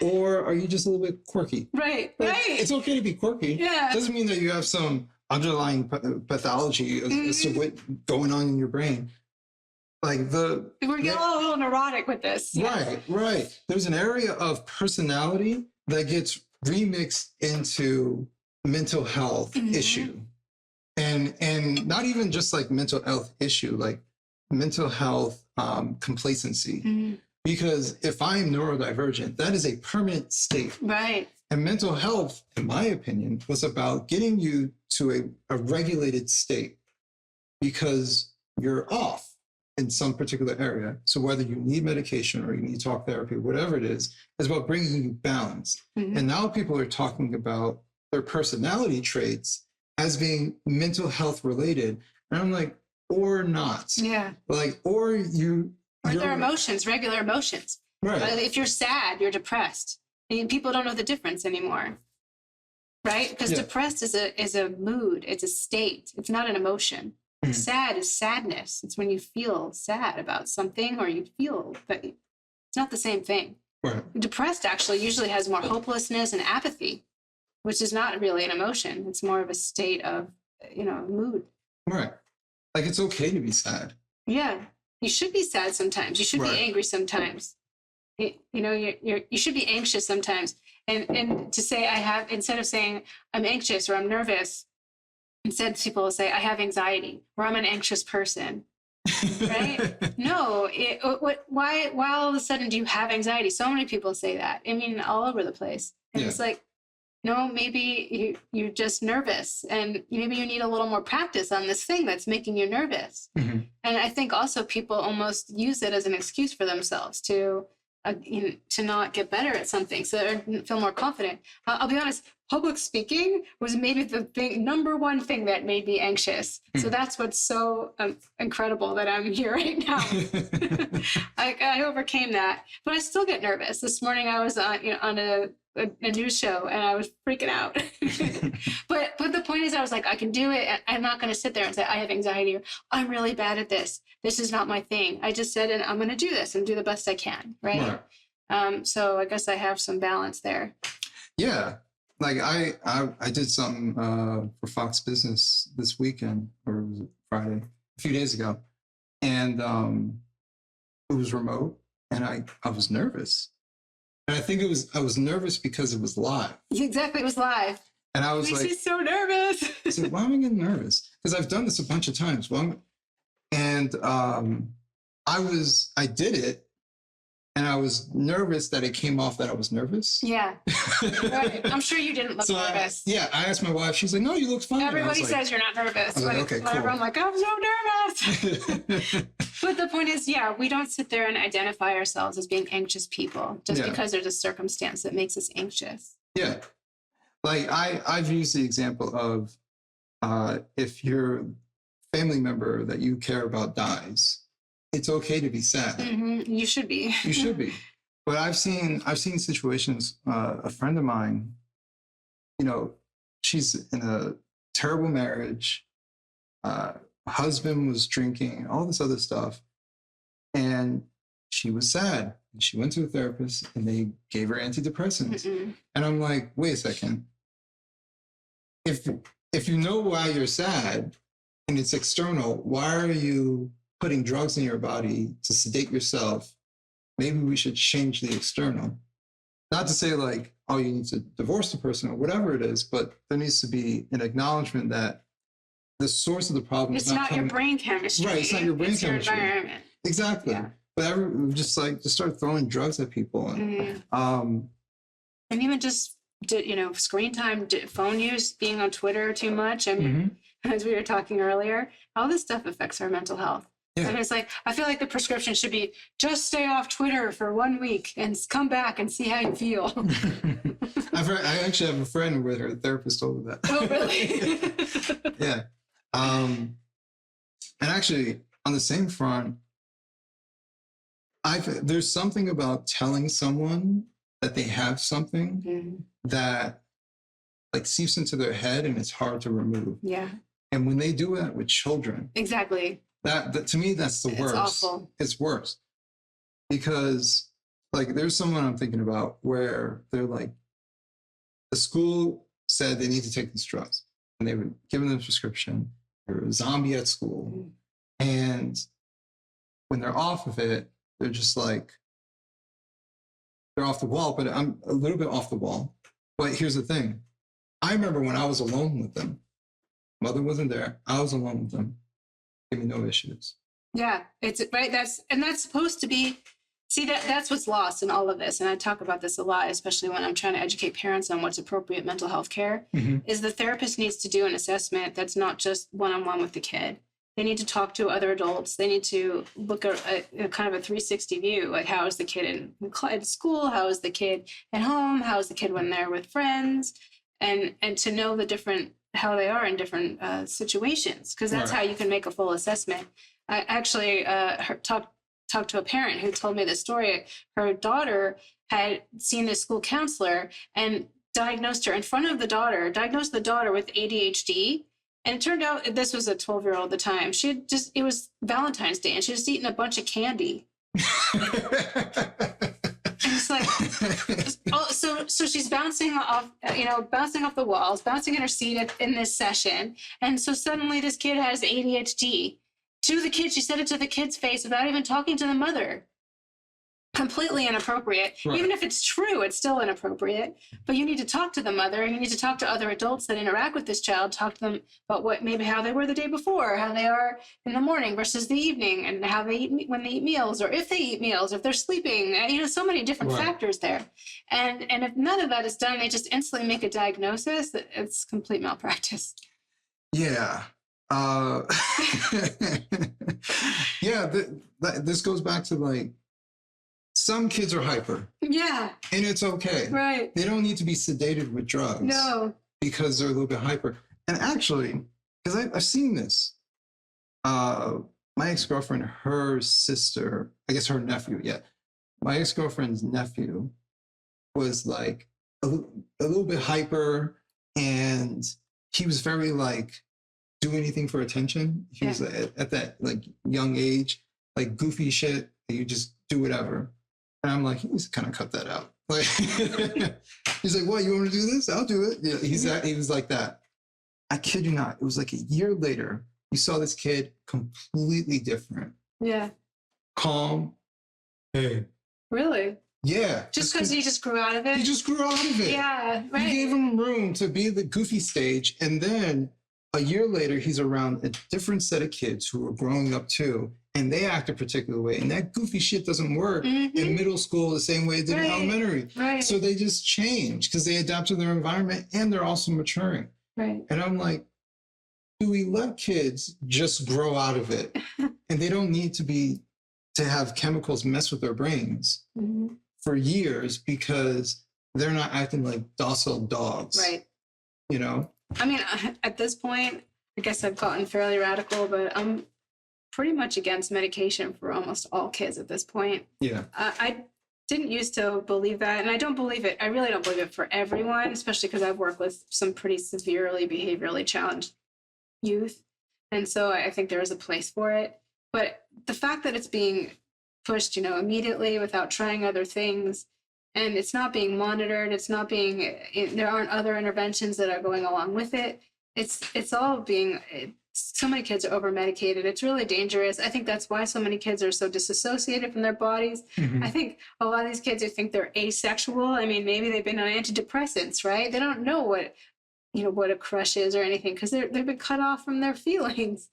or are you just a little bit quirky? Right. Like, right. It's okay to be quirky. Yeah. It doesn't mean that you have some underlying pathology as to what's going on in your brain. Like we're getting a little neurotic with this. Yeah. Right. There's an area of personality that gets remixed into mental health issue. And not even just like mental health issue, like mental health complacency. Because if I'm neurodivergent, that is a permanent state. Right. And mental health, in my opinion, was about getting you to a regulated state because you're off in some particular area. So whether you need medication or you need talk therapy, whatever it is about bringing you balance. And now people are talking about their personality traits as being mental health related. And I'm like, or not. Yeah. Like, or their emotions, regular emotions. Right. If you're sad, you're depressed. And people don't know the difference anymore. Right? Because depressed is a mood. It's a state. It's not an emotion. Sad is sadness. It's when you feel sad about something or you feel that it's not the same thing. Right. Depressed actually usually has more hopelessness and apathy, which is not really an emotion. It's more of a state of, mood. Right. Like, it's okay to be sad. Yeah. You should be sad sometimes. You should be angry sometimes. You should be anxious sometimes. And to say instead of saying I'm anxious or I'm nervous, Instead, people will say, I have anxiety, or I'm an anxious person. Right? No, why all of a sudden do you have anxiety? So many people say that. I mean, all over the place. And it's like, no, maybe you're just nervous, and maybe you need a little more practice on this thing that's making you nervous. Mm-hmm. And I think also people almost use it as an excuse for themselves to not get better at something, so they feel more confident. I'll be honest, public speaking was maybe the number one thing that made me anxious. So that's what's so incredible that I'm here right now. I overcame that, but I still get nervous. This morning I was on a news show and I was freaking out. but the point is, I was like, I can do it. I'm not going to sit there and say I have anxiety, or I'm really bad at this. This is not my thing. I just said, and I'm going to do this and do the best I can. Right. So I guess I have some balance there. Yeah. Like I did something for Fox Business this weekend, or was it Friday, a few days ago. And it was remote, and I was nervous. And I think I was nervous because it was live. Exactly, it was live. And I was like, she's so nervous. I said, why am I getting nervous? Because I've done this a bunch of times. I did it, and I was nervous that it came off that I was nervous. Yeah. Right. I'm sure you didn't look nervous. I asked my wife, she's like, no, you look fine. Everybody says you're not nervous. I was like, okay, cool. I'm like, I'm so nervous. But the point is, we don't sit there and identify ourselves as being anxious people just because there's a circumstance that makes us anxious. Yeah. Like I've used the example of if your family member that you care about dies, it's okay to be sad. Mm-hmm. You should be. You should be. But I've seen situations. A friend of mine, she's in a terrible marriage. Husband was drinking, all this other stuff, and she was sad. She went to a therapist, and they gave her antidepressants. Mm-mm. And I'm like, wait a second. If you know why you're sad, and it's external, why are you putting drugs in your body to sedate yourself? Maybe we should change the external. Not to say like, oh, you need to divorce the person or whatever it is, but there needs to be an acknowledgement that the source of the problem is not your brain chemistry. Right, it's not your brain chemistry. Your environment. Exactly. Yeah. But just start throwing drugs at people. And, and even just, screen time, phone use, being on Twitter too much. I mean, as we were talking earlier, all this stuff affects our mental health. Yeah. And it's like, I feel like the prescription should be just stay off Twitter for 1 week and come back and see how you feel. I actually have a friend where her therapist told her that. Oh, really? Yeah. And actually, on the same front, there's something about telling someone that they have something that like seeps into their head and it's hard to remove. Yeah. And when they do that with children, exactly. That to me, that's the worst. It's awful. It's worse. Because like there's someone I'm thinking about where they're like, the school said they need to take these drugs, and they were given them a prescription. They're a zombie at school. And when they're off of it, they're just like, they're off the wall, but I'm a little bit off the wall. But here's the thing. I remember when I was alone with them, mother wasn't there. I was alone with them. Give me no issues. Yeah, it's right. That's supposed to be, that's what's lost in all of this. And I talk about this a lot, especially when I'm trying to educate parents on what's appropriate mental health care, is the therapist needs to do an assessment that's not just one-on-one with the kid. They need to talk to other adults. They need to look at a kind of a 360 view, like how is the kid in school? How is the kid at home? How is the kid when they're with friends? And to know how they are in different situations, because that's how you can make a full assessment. I actually talked to a parent who told me this story. Her daughter had seen this school counselor and diagnosed the daughter with ADHD. And it turned out this was a 12-year-old at the time. It was Valentine's Day, and she had just eaten a bunch of candy. And it's like, so she's bouncing off the walls, bouncing in her seat in this session. And so suddenly this kid has ADHD. To the kid, she said it to the kid's face without even talking to the mother. completely inappropriate. Right. Even if it's true, it's still inappropriate. But you need to talk to the mother, and you need to talk to other adults that interact with this child. Talk to them about what maybe how they were the day before, how they are in the morning versus the evening, and how they eat when they eat meals, or if they eat meals, if they're sleeping. So many different Right. factors there. And if none of that is done, they just instantly make a diagnosis. It's complete malpractice. Yeah. Yeah. This goes back to like, some kids are hyper. Yeah. And it's okay. Right. They don't need to be sedated with drugs. No. Because they're a little bit hyper. And actually, because I've seen this, my ex-girlfriend, her sister, I guess her nephew, yeah. My ex-girlfriend's nephew was like a little bit hyper, and he was very like, do anything for attention. He was at that like young age, like goofy shit, you just do whatever. And I'm like, he needs to kind of cut that out. Like, he's like, what, you want to do this? I'll do it. Yeah, he was like that. I kid you not. It was like a year later, you saw this kid completely different. Yeah. Calm. Hey. Really? Yeah. Just because he just grew out of it? He just grew out of it. Yeah, right. You gave him room to be the goofy stage. And then a year later, he's around a different set of kids who are growing up too. And they act a particular way. And that goofy shit doesn't work in middle school the same way it did in elementary. Right. So they just change because they adapt to their environment and they're also maturing. Right. And I'm like, do we let kids just grow out of it? And they don't need to have chemicals mess with their brains for years because they're not acting like docile dogs. Right. You know? I mean, at this point, I guess I've gotten fairly radical, but I'm pretty much against medication for almost all kids at this point. Yeah. I didn't used to believe that, and I don't believe it. I really don't believe it for everyone, especially because I've worked with some pretty severely behaviorally challenged youth. And so I think there is a place for it. But the fact that it's being pushed, immediately without trying other things, and it's not being monitored, there aren't other interventions that are going along with it. It's all being, so many kids are over medicated. It's really dangerous. I think that's why so many kids are so disassociated from their bodies. I think a lot of these kids who think they're asexual, I mean, maybe they've been on antidepressants, right? They don't know what a crush is or anything because they've been cut off from their feelings.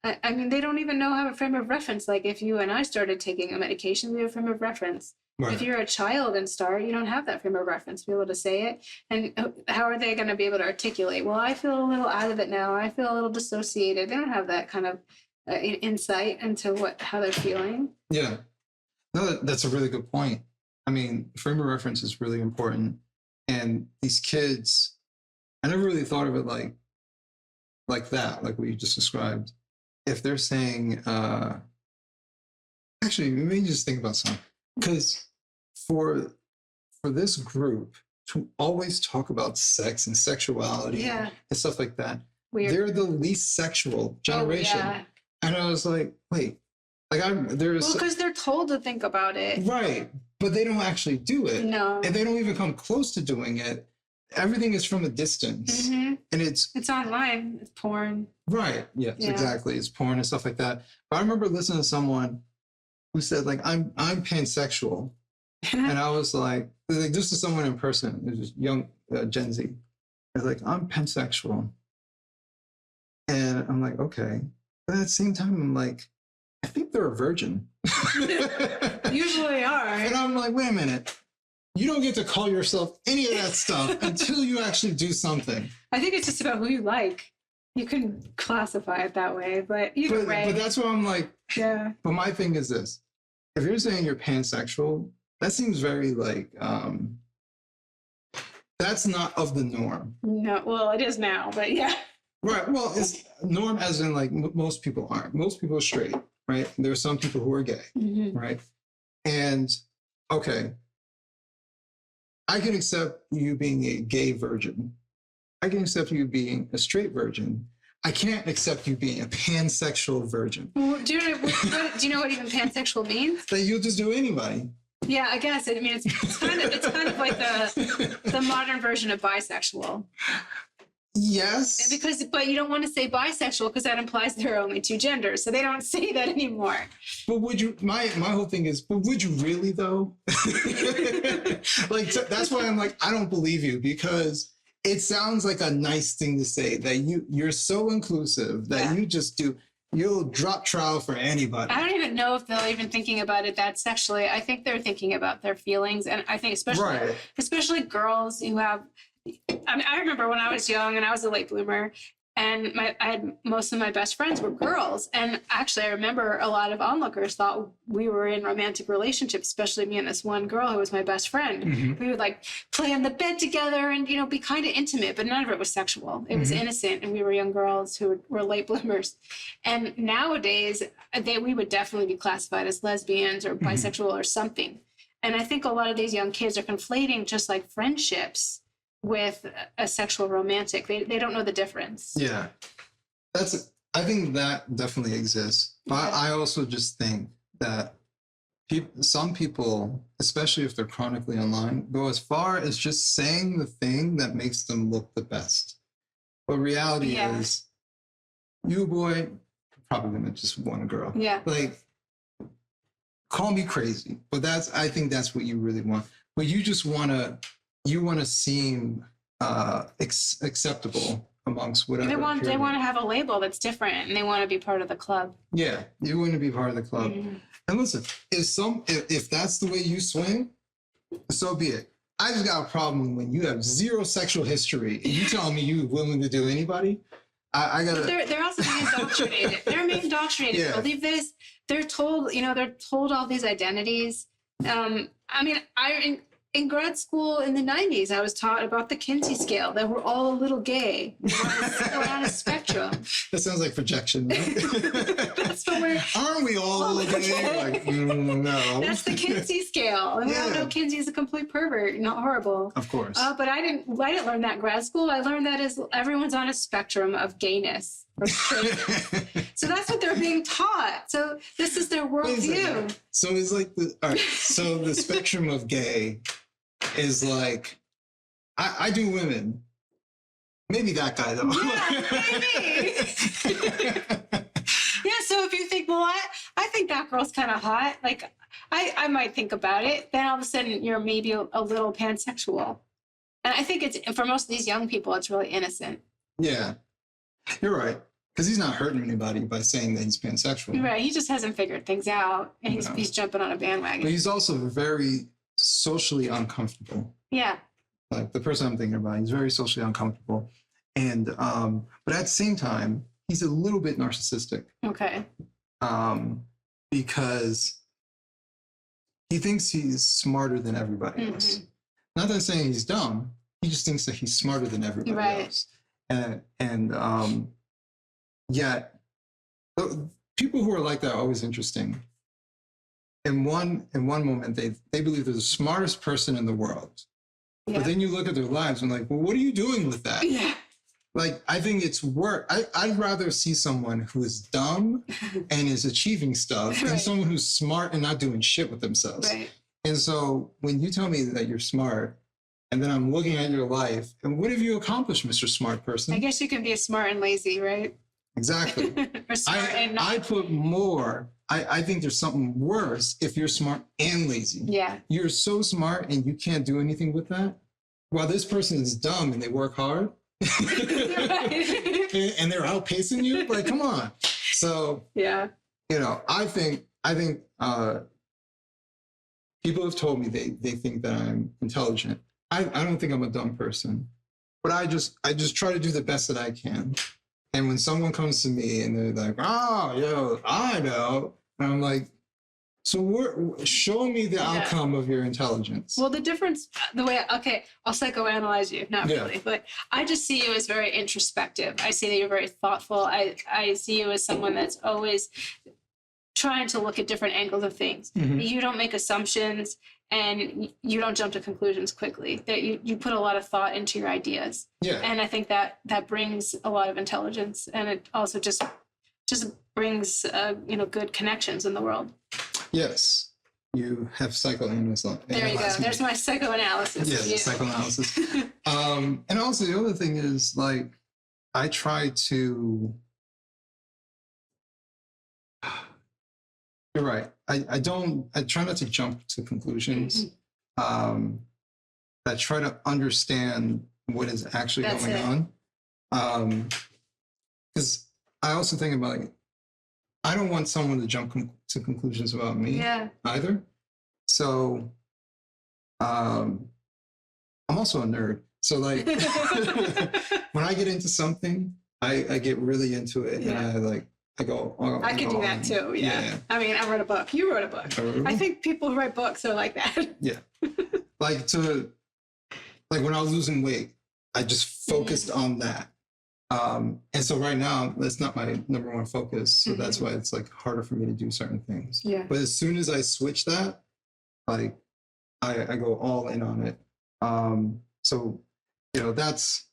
I mean, they don't even have a frame of reference. Like if you and I started taking a medication, we have a frame of reference. Right. If you're a child and start, you don't have that frame of reference to be able to say it. And how are they going to be able to articulate? Well, I feel a little out of it now. I feel a little dissociated. They don't have that kind of insight into how they're feeling. Yeah. No, that's a really good point. I mean, frame of reference is really important. And these kids, I never really thought of it like that, like what you just described. If they're saying, actually, maybe just think about something. Because for this group to always talk about sex and sexuality and stuff like that, they're the least sexual generation. Oh, yeah. And I was like, wait, because they're told to think about it. Right. But they don't actually do it. No. And they don't even come close to doing it. Everything is from a distance. And it's online. It's porn. Right. Yes, exactly. It's porn and stuff like that. But I remember listening to someone who said, like, I'm pansexual. And I was like, this is someone in person. It was young Gen Z. They're like, I'm pansexual. And I'm like, okay. But at the same time, I'm like, I think they're a virgin. Usually are. And I'm like, wait a minute. You don't get to call yourself any of that stuff until you actually do something. I think it's just about who you like. You can classify it that way, but either way. But that's what I'm like. Yeah. But my thing is this. If you're saying you're pansexual, that seems very like, that's not of the norm. No, well, it is now, but yeah. Right. Well, it's norm as in like most people aren't. Most people are straight, right? There are some people who are gay, right? And okay, I can accept you being a gay virgin. I can accept you being a straight virgin. I can't accept you being a pansexual virgin. Well, do you know what even pansexual means? That you'll just do anybody. Yeah, I guess. I mean, it's kind of like the modern version of bisexual. Yes. But you don't want to say bisexual because that implies there are only two genders. So they don't say that anymore. But would you, my whole thing is, but would you really though? Like, that's why I'm like, I don't believe you, because it sounds like a nice thing to say, that you're so inclusive that you'll drop trowel for anybody. I don't even know if they're even thinking about it that sexually. I think they're thinking about their feelings. And I think especially girls who have, I mean, I remember when I was young and I was a late bloomer, and I had most of my best friends were girls. And actually, I remember a lot of onlookers thought we were in romantic relationships, especially me and this one girl who was my best friend. Mm-hmm. We would like play on the bed together and, you know, be kind of intimate, but none of it was sexual. It was innocent. And we were young girls who were late bloomers. And nowadays, we would definitely be classified as lesbians or bisexual or something. And I think a lot of these young kids are conflating just like friendships with a sexual romantic. They don't know the difference. Yeah. I think that definitely exists. But I also just think that some people, especially if they're chronically online, go as far as just saying the thing that makes them look the best. But reality is, you boy, probably gonna just want a girl. Yeah. Like, call me crazy, but I think that's what you really want. But you just want to seem acceptable amongst whatever. They want to have a label that's different, and they want to be part of the club. Yeah, you want to be part of the club. Mm-hmm. And listen, if that's the way you swing, so be it. I just got a problem when you have zero sexual history and you telling me you're willing to do anybody. I gotta. They're also being indoctrinated. They're being indoctrinated. Yeah. Believe this. They're told all these identities. I mean, in grad school in the 90s, I was taught about the Kinsey scale, that we're all a little gay. We're on a spectrum. That sounds like projection. Right? That's what we're... Aren't we all a little gay? Like, no. That's the Kinsey scale. And we all know Kinsey is a complete pervert, not horrible. Of course. But I didn't learn that in grad school. I learned that everyone's on a spectrum of gayness. Or so that's what they're being taught. So this is their worldview. So it's like so the spectrum of gay is like, I do women. Maybe that guy though. Yeah, maybe. Yeah, so if you think, well, I think that girl's kind of hot, like I might think about it, then all of a sudden you're maybe a little pansexual. And I think for most of these young people, it's really innocent. Yeah, you're right. Because he's not hurting anybody by saying that he's pansexual. Right, he just hasn't figured things out, and he's jumping on a bandwagon. But he's also very socially uncomfortable. Yeah. Like the person I'm thinking about, he's very socially uncomfortable. And, but at the same time, he's a little bit narcissistic. Okay. Because he thinks he's smarter than everybody else. Not that I'm saying he's dumb, he just thinks that he's smarter than everybody else. And yet, people who are like that are always interesting. In one moment, they believe they're the smartest person in the world. Yeah. But then you look at their lives and like, well, what are you doing with that? Yeah. Like, I think it's work. I'd rather see someone who is dumb and is achieving stuff than someone who's smart and not doing shit with themselves. Right. And so when you tell me that you're smart, and then I'm looking at your life, and what have you accomplished, Mr. Smart Person? I guess you can be smart and lazy, right? Exactly. Or smart and not. I put more. I think there's something worse if you're smart and lazy. Yeah. You're so smart and you can't do anything with that. While this person is dumb and they work hard. And they're outpacing you. Like, come on. So, yeah. You know, I think people have told me they think that I'm intelligent. I don't think I'm a dumb person, but I just try to do the best that I can. And when someone comes to me and they're like, oh, yo, I know. And I'm like, so show me the outcome of your intelligence. Well, the difference, I'll psychoanalyze you, not really, but I just see you as very introspective. I see that you're very thoughtful. I see you as someone that's always trying to look at different angles of things. You don't make assumptions and you don't jump to conclusions quickly. That you put a lot of thought into your ideas. Yeah. And I think that brings a lot of intelligence, and it also just brings good connections in the world. Yes. You have psychoanalysis. There you go. There's my psychoanalysis. Yes, psychoanalysis. And also the other thing is, like, I try to, you're right. I try not to jump to conclusions. I try to understand what is actually That's going on. Because I also think about, like, I don't want someone to jump to conclusions about me either. So I'm also a nerd. So, like, when I get into something, I get really into it, and I go. I can do that too. Yeah. I mean, I wrote a book. You wrote a book. I think people who write books are like that. Yeah. Like when I was losing weight, I just focused on that. And so right now, that's not my number one focus. So that's why it's like harder for me to do certain things. Yeah. But as soon as I switch that, like I go all in on it. So, that's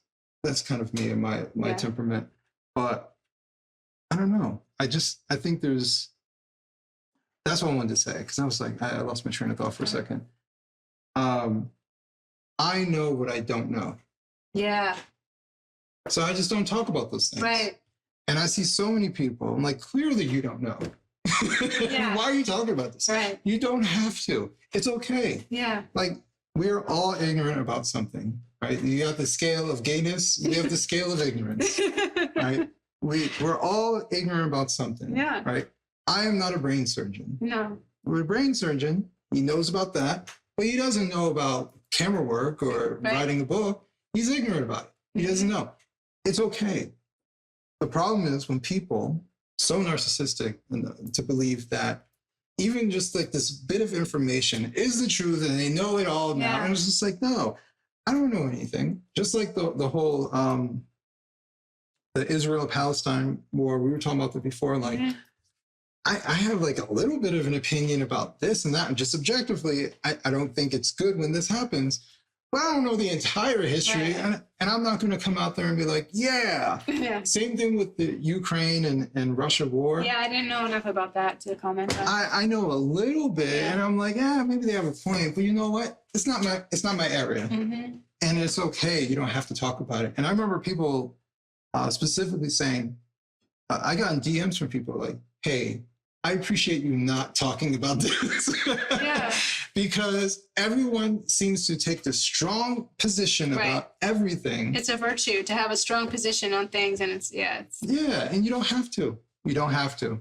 kind of me and my temperament. But I don't know. I think that's what I wanted to say. Cause I was like, I lost my train of thought for a second. I know what I don't know. Yeah. So I just don't talk about those things. Right. And I see so many people, I'm like, clearly you don't know. Yeah. Why are you talking about this? Right. You don't have to. It's okay. Yeah. Like, we're all ignorant about something, right? You have the scale of gayness, you have the scale of ignorance, right? We're all ignorant about something, right? I am not a brain surgeon. No. With a brain surgeon, he knows about that, but he doesn't know about camera work or writing a book. He's ignorant about it. He doesn't know. It's okay. The problem is when people, so narcissistic to believe that even just like this bit of information is the truth and they know it all now. And it's just like, no, I don't know anything. Just like the whole, the Israel-Palestine war, we were talking about that before, like, I have like a little bit of an opinion about this and that, and just objectively, I don't think it's good when this happens, but I don't know the entire history, and I'm not going to come out there and be like, Same thing with the Ukraine and Russia war. Yeah, I didn't know enough about that to comment on. I know a little bit, and I'm like, maybe they have a point, but you know what? It's not my area, and it's okay. You don't have to talk about it. And I remember people specifically saying, I got in DMs from people like, hey, I appreciate you not talking about this. Because everyone seems to take the strong position about everything. It's a virtue to have a strong position on things, and it's and you don't have to. You don't have to.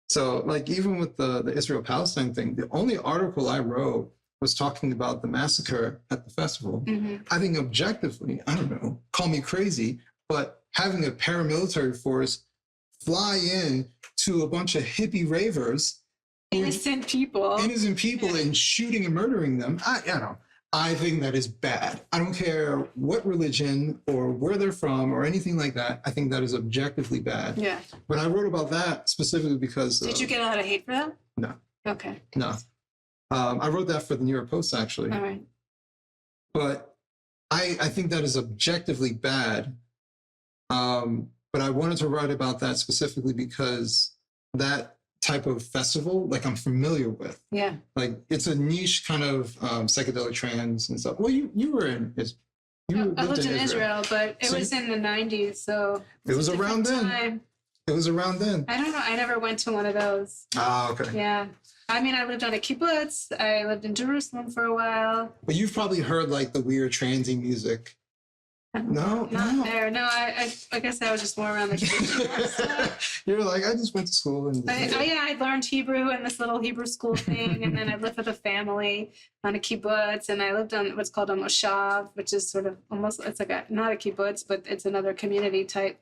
So, like, even with the Israel-Palestine thing, the only article I wrote was talking about the massacre at the festival. I think objectively, I don't know, call me crazy, but having a paramilitary force fly in to a bunch of hippie ravers, innocent people, and shooting and murdering them. I think that is bad. I don't care what religion or where they're from or anything like that. I think that is objectively bad. Yeah. But I wrote about that specifically because. Did you get a lot of hate for that? No. Okay. No. I wrote that for the New York Post, actually. All right. But I think that is objectively bad. But I wanted to write about that specifically because that type of festival, like, I'm familiar with. Yeah. Like, it's a niche kind of psychedelic trance and stuff. Well, you were in I lived in Israel, but it was in the 90s, so it was around then. It was around then. I don't know. I never went to one of those. Ah, okay. Yeah. I mean, I lived on a kibbutz. I lived in Jerusalem for a while. But you've probably heard like the weird transy music. Not there. No, I guess I was just more around the kibbutz. You're like, I just went to school and. I learned Hebrew in this little Hebrew school thing, and then I lived with a family on a kibbutz, and I lived on what's called a moshav, which is sort of almost, it's like not a kibbutz, but it's another community type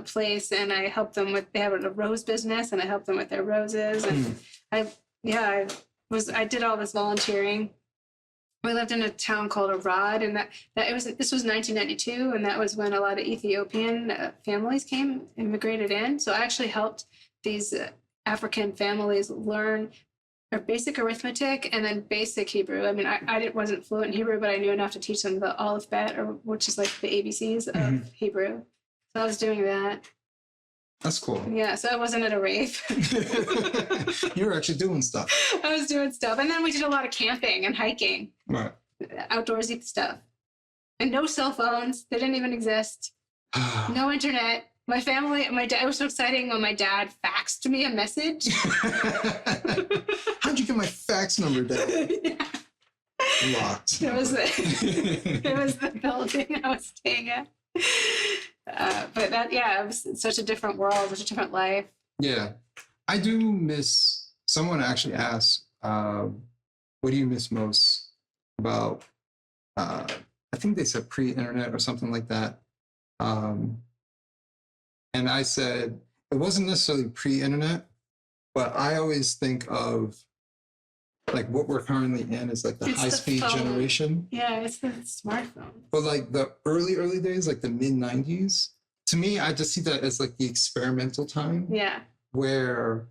place, and I helped them with, they have a rose business, and I helped them with their roses, and I did all this volunteering. We lived in a town called Arad, and this was 1992, and that was when a lot of Ethiopian families immigrated in. So I actually helped these African families learn their basic arithmetic and then basic Hebrew. I mean, I wasn't fluent in Hebrew, but I knew enough to teach them the Aleph Bet, which is like the ABCs of Hebrew. So I was doing that. That's cool. Yeah, so I wasn't at a rave. You were actually doing stuff. I was doing stuff. And then we did a lot of camping and hiking. Right. Outdoorsy stuff. And no cell phones. They didn't even exist. No internet. My family, my dad, it was so exciting when my dad faxed me a message. How'd you get my fax number down? Yeah. Locked. It was the building I was staying at. But that, yeah, it was such a different world, such a different life. Yeah. I do miss, someone actually asked, what do you miss most about, I think they said pre-internet or something like that. And I said, it wasn't necessarily pre-internet, but I always think of like what we're currently in is like the high-speed generation. Yeah, it's the smartphone. But like the early days, like the mid-90s, to me, I just see that as like the experimental time. Yeah. Where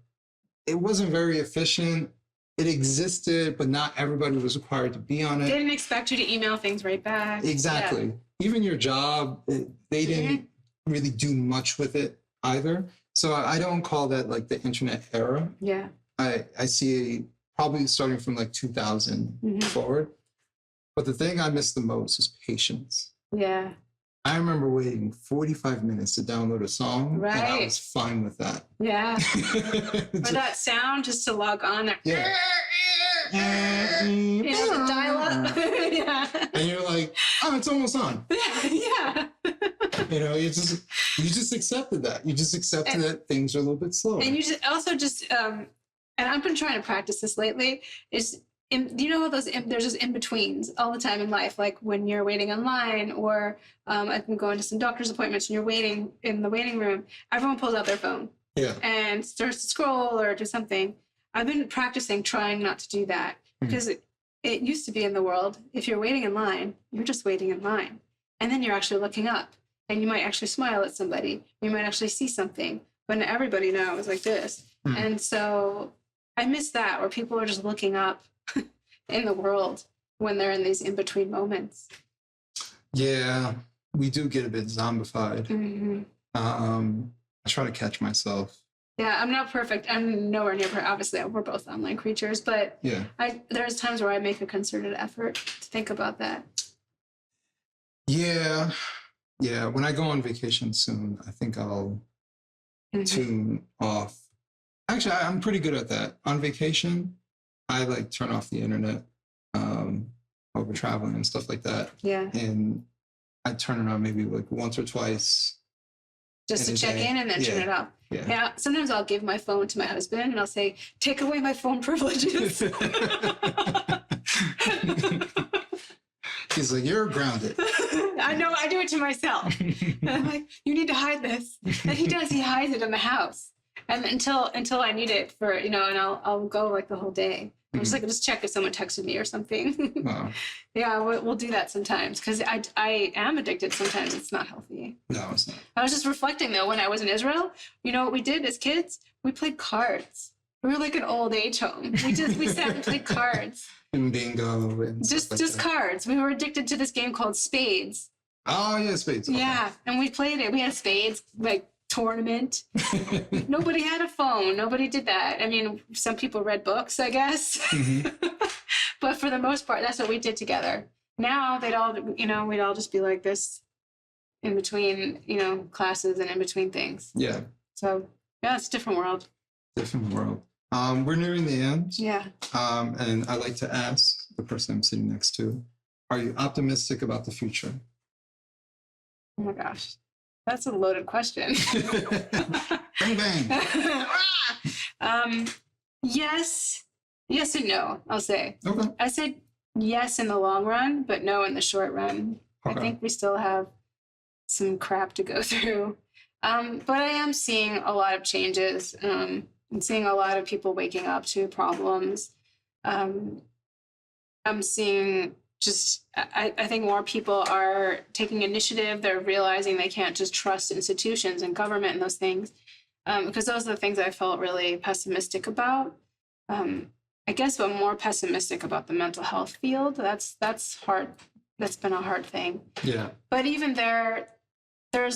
it wasn't very efficient. It existed, but not everybody was required to be on it. They didn't expect you to email things right back. Exactly. Yeah. Even your job, they didn't really do much with it either. So I don't call that like the internet era. Yeah. I see probably starting from like 2000 forward. But the thing I miss the most is patience. Yeah. I remember waiting 45 minutes to download a song, and I was fine with that. Yeah. Or that sound just to log on there. Yeah. You know, the dial-up. Yeah. And you're like, oh, it's almost on. Yeah. You know, you just accepted that. You just accepted that things are a little bit slower. And you just also and I've been trying to practice this lately, is you know, there's just in-betweens all the time in life, like when you're waiting online, or I've been going to some doctor's appointments and you're waiting in the waiting room, everyone pulls out their phone and starts to scroll or do something. I've been practicing trying not to do that, because it used to be in the world, if you're waiting in line, you're just waiting in line. And then you're actually looking up and you might actually smile at somebody. You might actually see something, but everybody knows like this. And so I miss that, where people are just looking up in the world when they're in these in-between moments. Yeah, we do get a bit zombified. I try to catch myself. Yeah, I'm not perfect. I'm nowhere near perfect. Obviously, we're both online creatures, but there's times where I make a concerted effort to think about that. Yeah. When I go on vacation soon, I think I'll tune off. Actually, I'm pretty good at that. On vacation, I like turn off the internet over traveling and stuff like that. Yeah. And I turn it on maybe like once or twice. Just to check in and then turn it off. Yeah. Sometimes I'll give my phone to my husband and I'll say, take away my phone privileges. He's like, you're grounded. I know, I do it to myself. And I'm like, you need to hide this. And he does, he hides it in the house. And until I need it for, you know, and I'll go like the whole day. I'm just like, just check if someone texted me or something. Wow. Yeah, we'll do that sometimes, because I am addicted sometimes. It's not healthy. No, it's not. I was just reflecting, though, when I was in Israel, you know what we did as kids? We played cards. We were like an old age home. We sat and played cards. And bingo. And just cards. We were addicted to this game called Spades. Oh, yeah, Spades. Okay. Yeah, and we played it. We had Spades, like, tournament. Nobody had a phone. Nobody did that. I mean, some people read books, I guess. But for the most part, that's what we did together. Now we'd all just be like this in between, classes and in between things. Yeah. So yeah, it's a different world. Different world. We're nearing the end. Yeah. And I like to ask the person I'm sitting next to, are you optimistic about the future? Oh my gosh. That's a loaded question. Bang, bang. Yes and no, I'll say. Okay. I said yes in the long run, but no in the short run. Okay. I think we still have some crap to go through. But I am seeing a lot of changes. I'm seeing a lot of people waking up to problems. I'm seeing I think more people are taking initiative. They're realizing they can't just trust institutions and government and those things, because those are the things I felt really pessimistic about. I guess I'm more pessimistic about the mental health field. That's hard. That's been a hard thing. Yeah. But even there are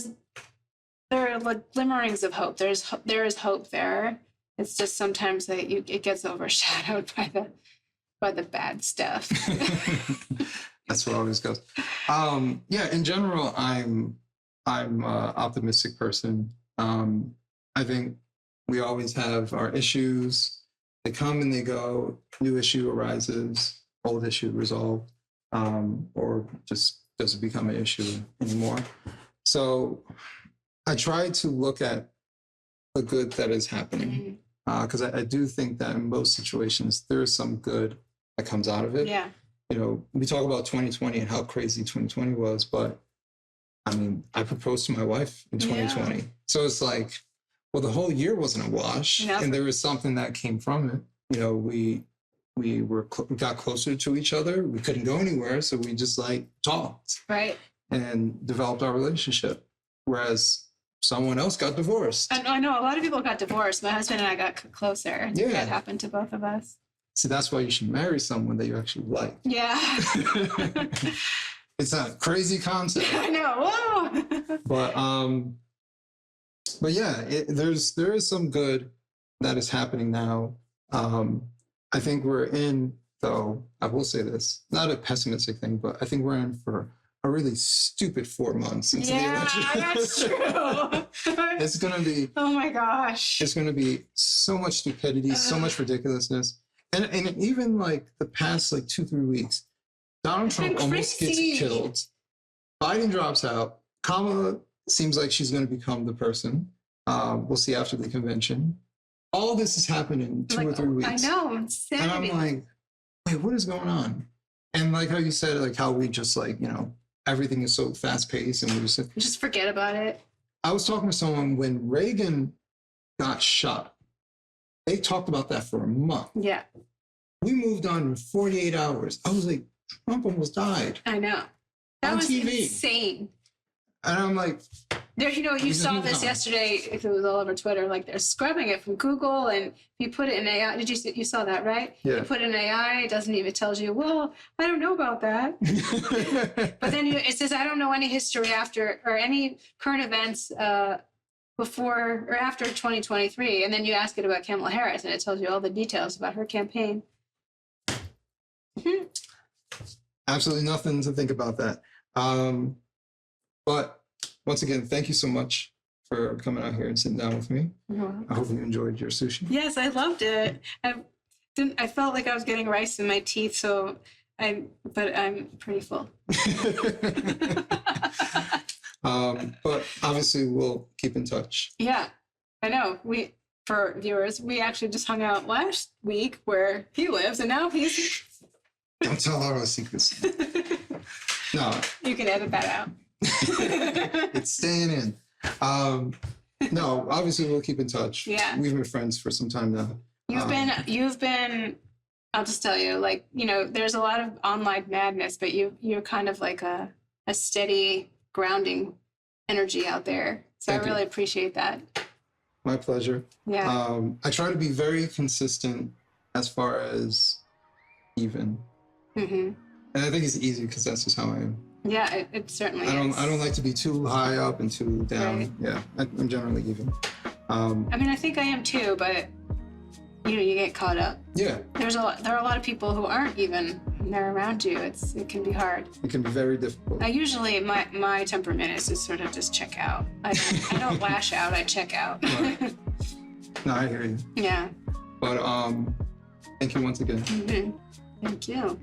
like glimmerings of hope. There is hope there. It's just sometimes that it gets overshadowed by the bad stuff. That's what always goes. Yeah, in general, I'm I'm an optimistic person. I think we always have our issues. They come and they go. New issue arises, old issue resolved, or just doesn't become an issue anymore. So I try to look at the good that is happening, because I do think that in most situations there is some good that comes out of it. Yeah. You know, we talk about 2020 and how crazy 2020 was, but I mean, I proposed to my wife in 2020. Yeah. So it's like, well, the whole year wasn't a wash, and there was something that came from it. You know, we got closer to each other. We couldn't go anywhere, so we just like talked, right, and developed our relationship. Whereas someone else got divorced. I know a lot of people got divorced. My husband and I got closer. Yeah, that happened to both of us. See, that's why you should marry someone that you actually like. Yeah. It's a crazy concept. I know. Whoa. But yeah, there is some good that is happening now. I think we're in, though, I will say this, not a pessimistic thing, but I think we're in for a really stupid 4 months into the election. Yeah, that's true. It's going to be, oh my gosh. It's going to be so much stupidity, so much ridiculousness. And even like the past like 2-3 weeks, Donald Trump almost gets killed. Biden drops out. Kamala seems like she's going to become the person. We'll see after the convention. All this has happened in 2 or 3 weeks. I know. And I'm like, wait, what is going on? And like how you said, like how we just like, you know, everything is so fast paced and we just forget about it. I was talking to someone when Reagan got shot. They talked about that for a month. Yeah. We moved on in 48 hours. I was like, Trump almost died. I know. That was TV. Insane. And I'm like, there, you know, you saw this yesterday. If it was all over Twitter, like they're scrubbing it from Google, and you put it in AI. Did you saw that, right? Yeah. You put it in AI, it doesn't even tells you. Well, I don't know about that. But then it says I don't know any history after or any current events before or after 2023, and then you ask it about Kamala Harris, and it tells you all the details about her campaign. Absolutely nothing to think about that. But once again, thank you so much for coming out here and sitting down with me. I hope you enjoyed your sushi. Yes, I loved it. I felt like I was getting rice in my teeth, but I'm pretty full. But obviously we'll keep in touch. Yeah, I know. For viewers, we actually just hung out last week where he lives, and now he's... Don't tell all our secrets. No. You can edit that out. It's staying in. No, obviously we'll keep in touch. Yeah. We've been friends for some time now. You've been, I'll just tell you, like, you know, there's a lot of online madness, but you're kind of like a steady grounding energy out there. So I really appreciate that. My pleasure. Yeah. I try to be very consistent as far as even. Mm-hmm. And I think it's easy because that's just how I am. Yeah, it certainly is. I don't like to be too high up and too down. Right. Yeah, I'm generally even. I mean, I think I am too, but you know, you get caught up. Yeah. There are a lot of people who aren't even. And they're around you. It can be hard. It can be very difficult. Usually my temperament is to sort of just check out. I don't lash out. I check out. Right. No, I hear you. Yeah. But thank you once again. Mm-hmm. Thank you.